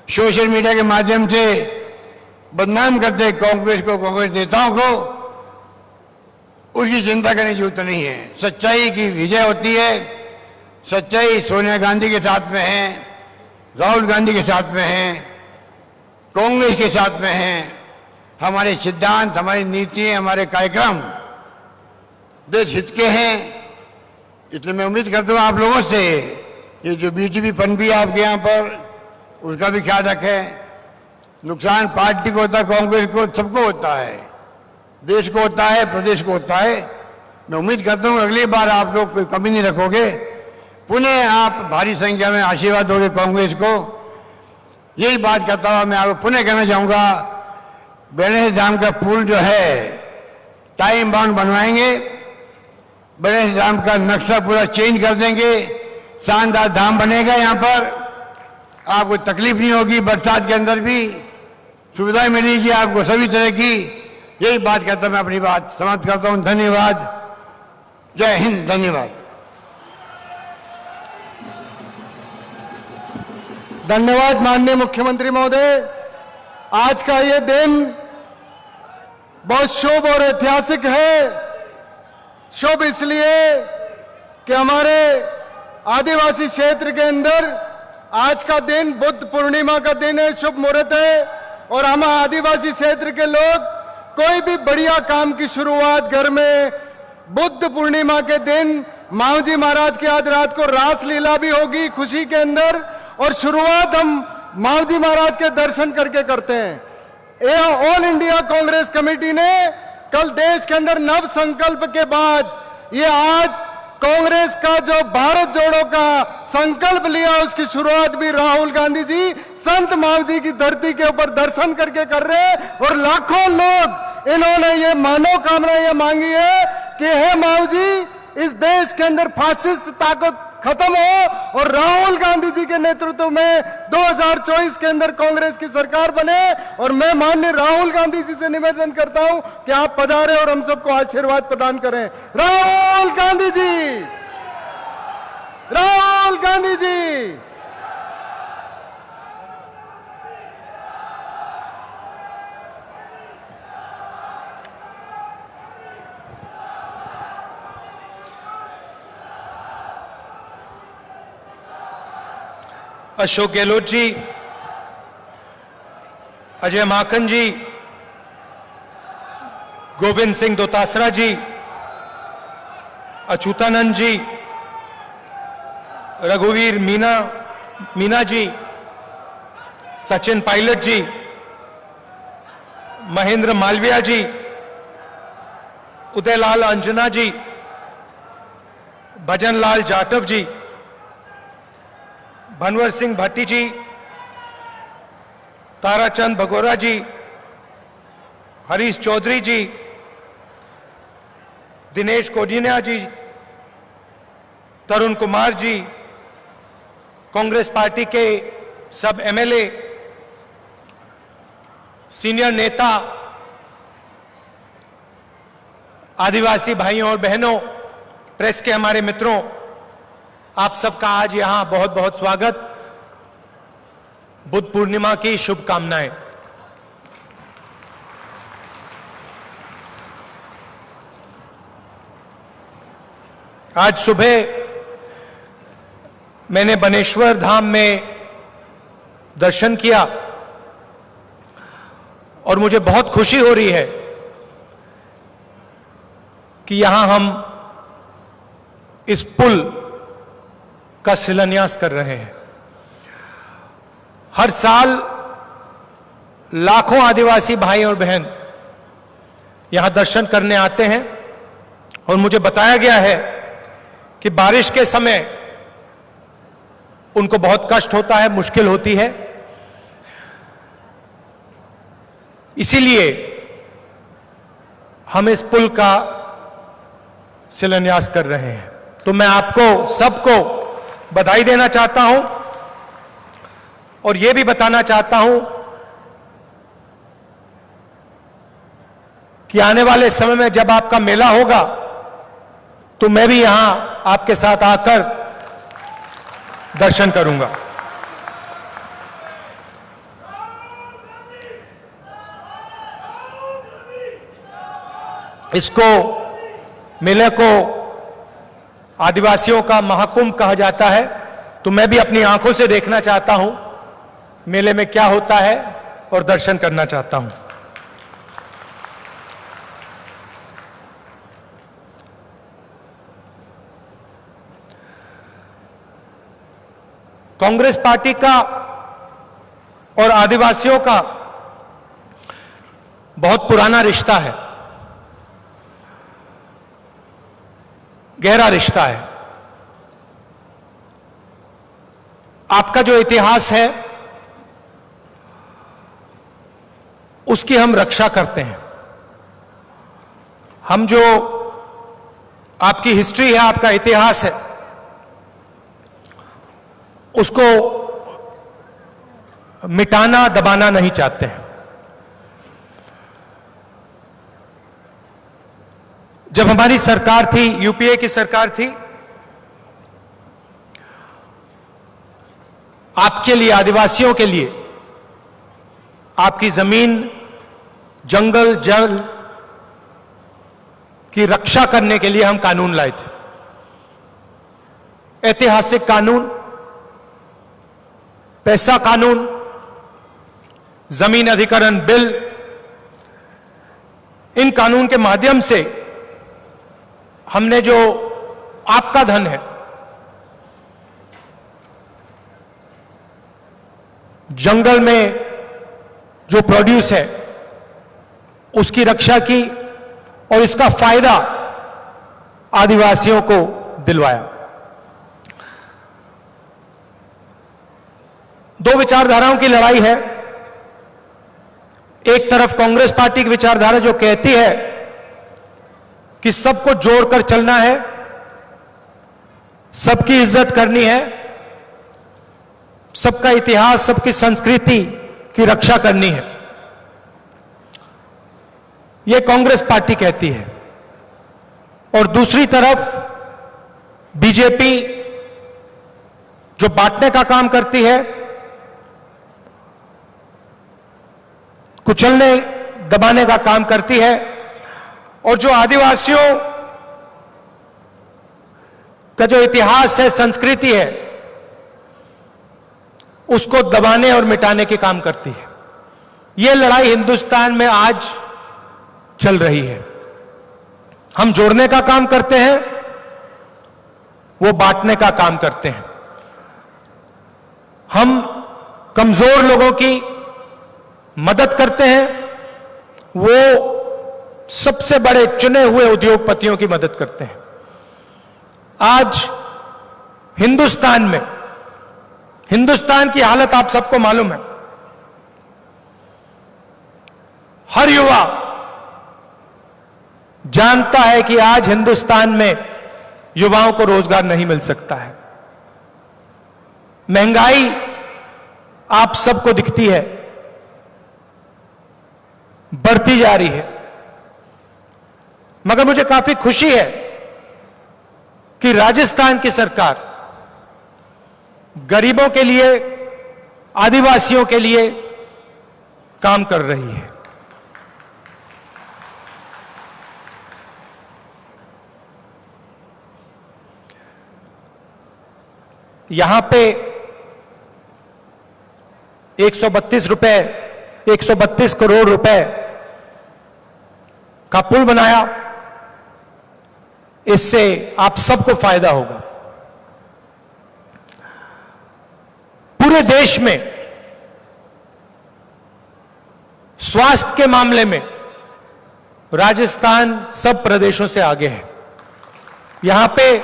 सोशल मीडिया के माध्यम से बदनाम करते हैं कांग्रेस को, कांग्रेस नेताओं को। उसकी चिंता करने की जरूरत नहीं है। सच्चाई की विजय होती है। सच्चाई सोनिया गांधी के साथ में है, राहुल गांधी के साथ में है, कांग्रेस के साथ में है। हमारे सिद्धांत, हमारी नीतियां, हमारे कार्यक्रम देश हित के हैं। इसलिए मैं उम्मीद करता हूँ आप लोगों से कि जो बीजेपी पन भी है आपके यहाँ पर, उसका भी ख्याल रखें। नुकसान पार्टी को होता है, कांग्रेस को, सबको होता है, देश को होता है, प्रदेश को होता है। मैं उम्मीद करता हूँ अगली बार आप लोग कोई कमी नहीं रखोगे, पुनः आप भारी संख्या में आशीर्वाद दोगे कांग्रेस को। यही बात करता हुआ मैं आपको पुनः कहना चाहूँगा, गणेश धाम का पुल जो है टाइम बाउंड बनवाएंगे, गणेश धाम का नक्शा पूरा चेंज कर देंगे, शानदार धाम बनेगा। यहाँ पर आपको तकलीफ नहीं होगी, बरसात के अंदर भी सुविधाएं मिलेगी आपको सभी तरह की। यही बात करता मैं अपनी बात समाप्त करता हूँ। धन्यवाद। जय हिंद। धन्यवाद। धन्यवाद माननीय मुख्यमंत्री महोदय। आज का ये दिन बहुत शुभ और ऐतिहासिक है। शुभ इसलिए कि हमारे आदिवासी क्षेत्र के अंदर आज का दिन बुद्ध पूर्णिमा का दिन है, शुभ मुहूर्त है। और हम आदिवासी क्षेत्र के लोग कोई भी बढ़िया काम की शुरुआत घर में बुद्ध पूर्णिमा के दिन, माऊजी महाराज की आज रात को रासलीला भी होगी खुशी के अंदर, और शुरुआत हम माऊजी महाराज के दर्शन करके करते हैं। ऑल इंडिया कांग्रेस कमेटी ने कल देश के अंदर नव संकल्प के बाद ये आज कांग्रेस का जो भारत जोड़ो का संकल्प लिया, उसकी शुरुआत भी राहुल गांधी जी संत माऊजी की धरती के ऊपर दर्शन करके कर रहे हैं। और लाखों लोग इन्होंने ये मनोकामना ये मांगी है कि हे माऊजी, इस देश के अंदर फासिस्ट ताकत खत्म हो और राहुल गांधी जी के नेतृत्व में 2024 के अंदर कांग्रेस की सरकार बने। और मैं माननीय राहुल गांधी जी से निवेदन करता हूं कि आप पधारें और हम सबको आशीर्वाद प्रदान करें। राहुल गांधी जी, राहुल गांधी जी। अशोक गहलोत जी, अजय माकन जी, गोविंद सिंह दोतासरा जी, अच्युतानंद जी, रघुवीर मीना जी, सचिन पायलट जी, महेंद्र मालविया जी, उदयलाल अंजना जी, भजनलाल जाटव जी, भनवर सिंह भट्टी जी, ताराचंद भगोरा जी, हरीश चौधरी जी, दिनेश कोडिनिया जी, तरुण कुमार जी, कांग्रेस पार्टी के सब एमएलए, सीनियर नेता, आदिवासी भाइयों और बहनों, प्रेस के हमारे मित्रों, आप सबका आज यहां बहुत बहुत स्वागत। बुद्ध पूर्णिमा की शुभकामनाएं। आज सुबह मैंने बनेश्वर धाम में दर्शन किया और मुझे बहुत खुशी हो रही है कि यहां हम इस पुल का शिलान्यास कर रहे हैं। हर साल लाखों आदिवासी भाई और बहन यहां दर्शन करने आते हैं और मुझे बताया गया है कि बारिश के समय उनको बहुत कष्ट होता है, मुश्किल होती है। इसीलिए हम इस पुल का शिलान्यास कर रहे हैं। तो मैं आपको सबको बधाई देना चाहता हूं और यह भी बताना चाहता हूं कि आने वाले समय में जब आपका मेला होगा तो मैं भी यहां आपके साथ आकर दर्शन करूंगा। इसको, मेले को आदिवासियों का महाकुंभ कहा जाता है, तो मैं भी अपनी आंखों से देखना चाहता हूं मेले में क्या होता है और दर्शन करना चाहता हूं। कांग्रेस पार्टी का और आदिवासियों का बहुत पुराना रिश्ता है, गहरा रिश्ता है। आपका जो इतिहास है उसकी हम रक्षा करते हैं। हम जो आपकी हिस्ट्री है, आपका इतिहास है, उसको मिटाना, दबाना नहीं चाहते हैं। जब हमारी सरकार थी, यूपीए की सरकार थी, आपके लिए, आदिवासियों के लिए, आपकी जमीन, जंगल, जल की रक्षा करने के लिए हम कानून लाए थे। ऐतिहासिक कानून, पैसा कानून, जमीन अधिग्रहण बिल, इन कानून के माध्यम से हमने जो आपका धन है, जंगल में जो प्रोड्यूस है, उसकी रक्षा की और इसका फायदा आदिवासियों को दिलवाया। दो विचारधाराओं की लड़ाई है। एक तरफ कांग्रेस पार्टी की विचारधारा जो कहती है कि सबको जोड़कर चलना है, सबकी इज्जत करनी है, सबका इतिहास, सबकी संस्कृति की रक्षा करनी है, यह कांग्रेस पार्टी कहती है। और दूसरी तरफ बीजेपी जो बांटने का काम करती है, कुचलने दबाने का काम करती है, और जो आदिवासियों का जो इतिहास है, संस्कृति है, उसको दबाने और मिटाने के काम करती है। यह लड़ाई हिंदुस्तान में आज चल रही है। हम जोड़ने का काम करते हैं, वो बांटने का काम करते हैं। हम कमजोर लोगों की मदद करते हैं, वो सबसे बड़े चुने हुए उद्योगपतियों की मदद करते हैं। आज हिंदुस्तान में, हिंदुस्तान की हालत आप सबको मालूम है। हर युवा जानता है कि आज हिंदुस्तान में युवाओं को रोजगार नहीं मिल सकता है। महंगाई आप सबको दिखती है, बढ़ती जा रही है। मगर मुझे काफी खुशी है कि राजस्थान की सरकार गरीबों के लिए, आदिवासियों के लिए काम कर रही है। यहां पे 132 करोड़ रुपए का पुल बनाया, इससे आप सबको फायदा होगा। पूरे देश में स्वास्थ्य के मामले में राजस्थान सब प्रदेशों से आगे है। यहां पे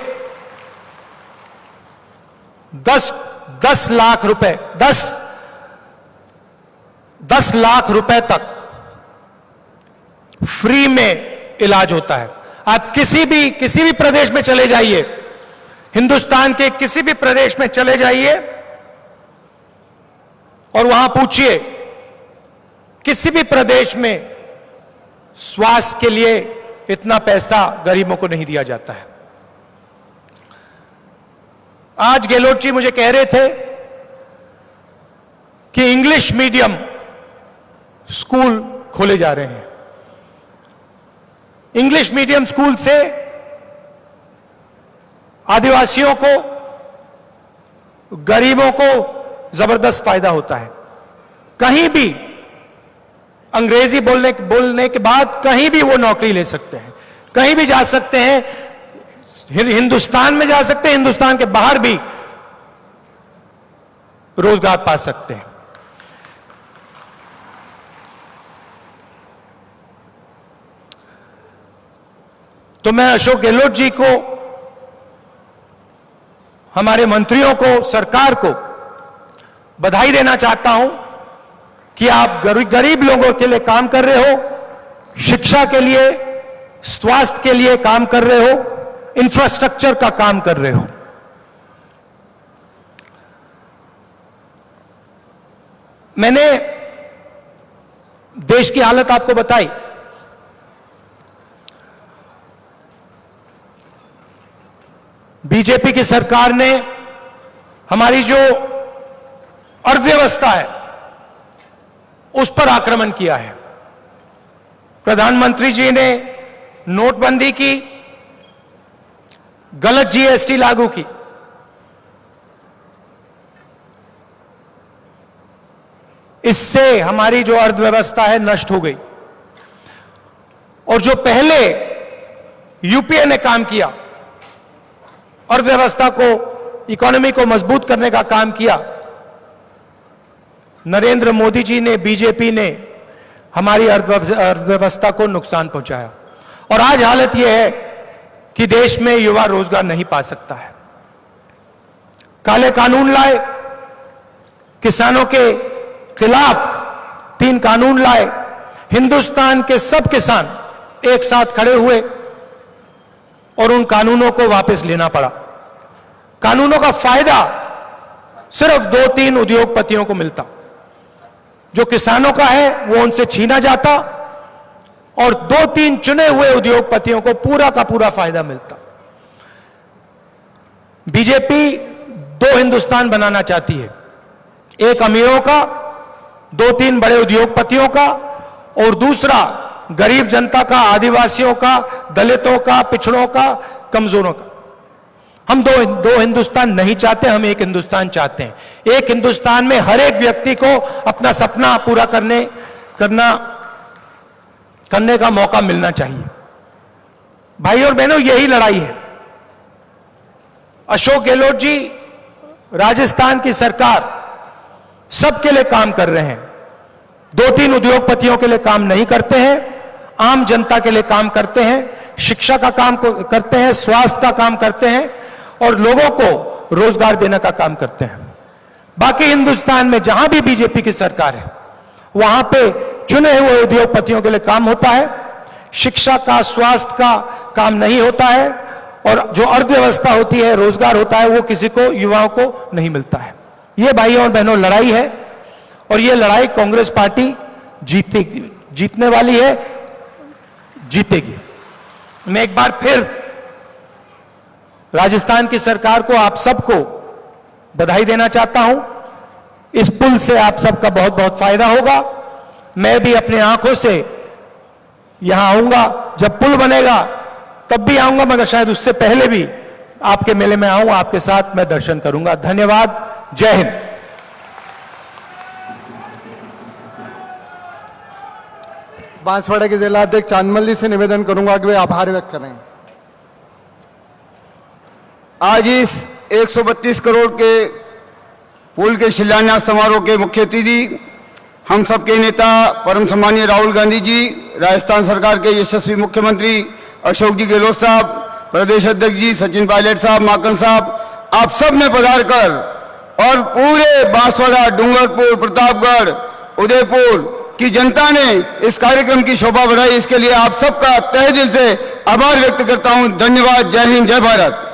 10 लाख रुपए 10 लाख रुपए तक फ्री में इलाज होता है। आप किसी भी प्रदेश में चले जाइए, हिंदुस्तान के किसी भी प्रदेश में चले जाइए और वहां पूछिए, किसी भी प्रदेश में स्वास्थ्य के लिए इतना पैसा गरीबों को नहीं दिया जाता है। आज गहलोत जी मुझे कह रहे थे कि इंग्लिश मीडियम स्कूल खोले जा रहे हैं। इंग्लिश मीडियम स्कूल से आदिवासियों को, गरीबों को जबरदस्त फायदा होता है। कहीं भी अंग्रेजी बोलने के बाद कहीं भी वो नौकरी ले सकते हैं, कहीं भी जा सकते हैं, हिंदुस्तान में जा सकते हैं, हिंदुस्तान के बाहर भी रोजगार पा सकते हैं। तो मैं अशोक गहलोत जी को, हमारे मंत्रियों को, सरकार को बधाई देना चाहता हूं कि आप गरीब लोगों के लिए काम कर रहे हो, शिक्षा के लिए, स्वास्थ्य के लिए काम कर रहे हो, इंफ्रास्ट्रक्चर का काम कर रहे हो। मैंने देश की हालत आपको बताई। बीजेपी की सरकार ने हमारी जो अर्थव्यवस्था है उस पर आक्रमण किया है। प्रधानमंत्री जी ने नोटबंदी की, गलत जीएसटी लागू की। इससे हमारी जो अर्थव्यवस्था है नष्ट हो गई। और जो पहले यूपीए ने काम किया, अर्थव्यवस्था को, इकोनॉमी को मजबूत करने का काम किया, नरेंद्र मोदी जी ने, बीजेपी ने हमारी अर्थव्यवस्था को नुकसान पहुंचाया। और आज हालत यह है कि देश में युवा रोजगार नहीं पा सकता है। काले कानून लाए, किसानों के खिलाफ 3 कानून लाए, हिंदुस्तान के सब किसान एक साथ खड़े हुए और उन कानूनों को वापस लेना पड़ा। कानूनों का फायदा सिर्फ 2-3 उद्योगपतियों को मिलता। जो किसानों का है वो उनसे छीना जाता और 2-3 चुने हुए उद्योगपतियों को पूरा का पूरा फायदा मिलता। बीजेपी 2 हिंदुस्तान बनाना चाहती है, एक अमीरों का, 2-3 बड़े उद्योगपतियों का, और दूसरा गरीब जनता का, आदिवासियों का, दलितों का, पिछड़ों का, कमजोरों का। हम दो हिंदुस्तान नहीं चाहते, हम एक हिंदुस्तान चाहते हैं। एक हिंदुस्तान में हर एक व्यक्ति को अपना सपना पूरा करने का मौका मिलना चाहिए। भाई और बहनों, यही लड़ाई है। अशोक गहलोत जी, राजस्थान की सरकार सबके लिए काम कर रहे हैं। 2-3 उद्योगपतियों के लिए काम नहीं करते हैं, आम जनता के लिए काम करते हैं, शिक्षा का काम करते हैं, स्वास्थ्य का काम करते हैं और लोगों को रोजगार देने का काम करते हैं। बाकी हिंदुस्तान में जहां भी बीजेपी की सरकार है, वहां पे चुने हुए उद्योगपतियों के लिए काम होता है, शिक्षा का, स्वास्थ्य का काम नहीं होता है, और जो अर्थव्यवस्था होती है, रोजगार होता है, वो किसी को, युवाओं को नहीं मिलता है। ये भाइयों और बहनों लड़ाई है और ये लड़ाई कांग्रेस पार्टी जीतने वाली है, जीतेगी। मैं एक बार फिर राजस्थान की सरकार को, आप सबको बधाई देना चाहता हूं। इस पुल से आप सबका बहुत बहुत फायदा होगा। मैं भी अपने आंखों से यहां आऊंगा, जब पुल बनेगा तब भी आऊंगा, मगर शायद उससे पहले भी आपके मेले में आऊंगा, आपके साथ मैं दर्शन करूंगा। धन्यवाद, जय हिंद। बांसवाड़ा के जिलाध्यक्ष चांदमल जी से निवेदन करूंगा कि वे आभार व्यक्त करें। आज इस 132 करोड़ के पुल के शिलान्यास समारोह के मुख्य अतिथि हम सबके नेता परम सम्मानीय राहुल गांधी जी, राजस्थान सरकार के यशस्वी मुख्यमंत्री अशोक जी गहलोत साहब, प्रदेश अध्यक्ष जी सचिन पायलट साहब, माकन साहब, आप सब ने पधार कर और पूरे बांसवाड़ा, डूंगरपुर, प्रतापगढ़, उदयपुर की जनता ने इस कार्यक्रम की शोभा बढ़ाई। इसके लिए आप सबका तहे दिल से आभार व्यक्त करता हूं। धन्यवाद। जय हिंद, जय भारत।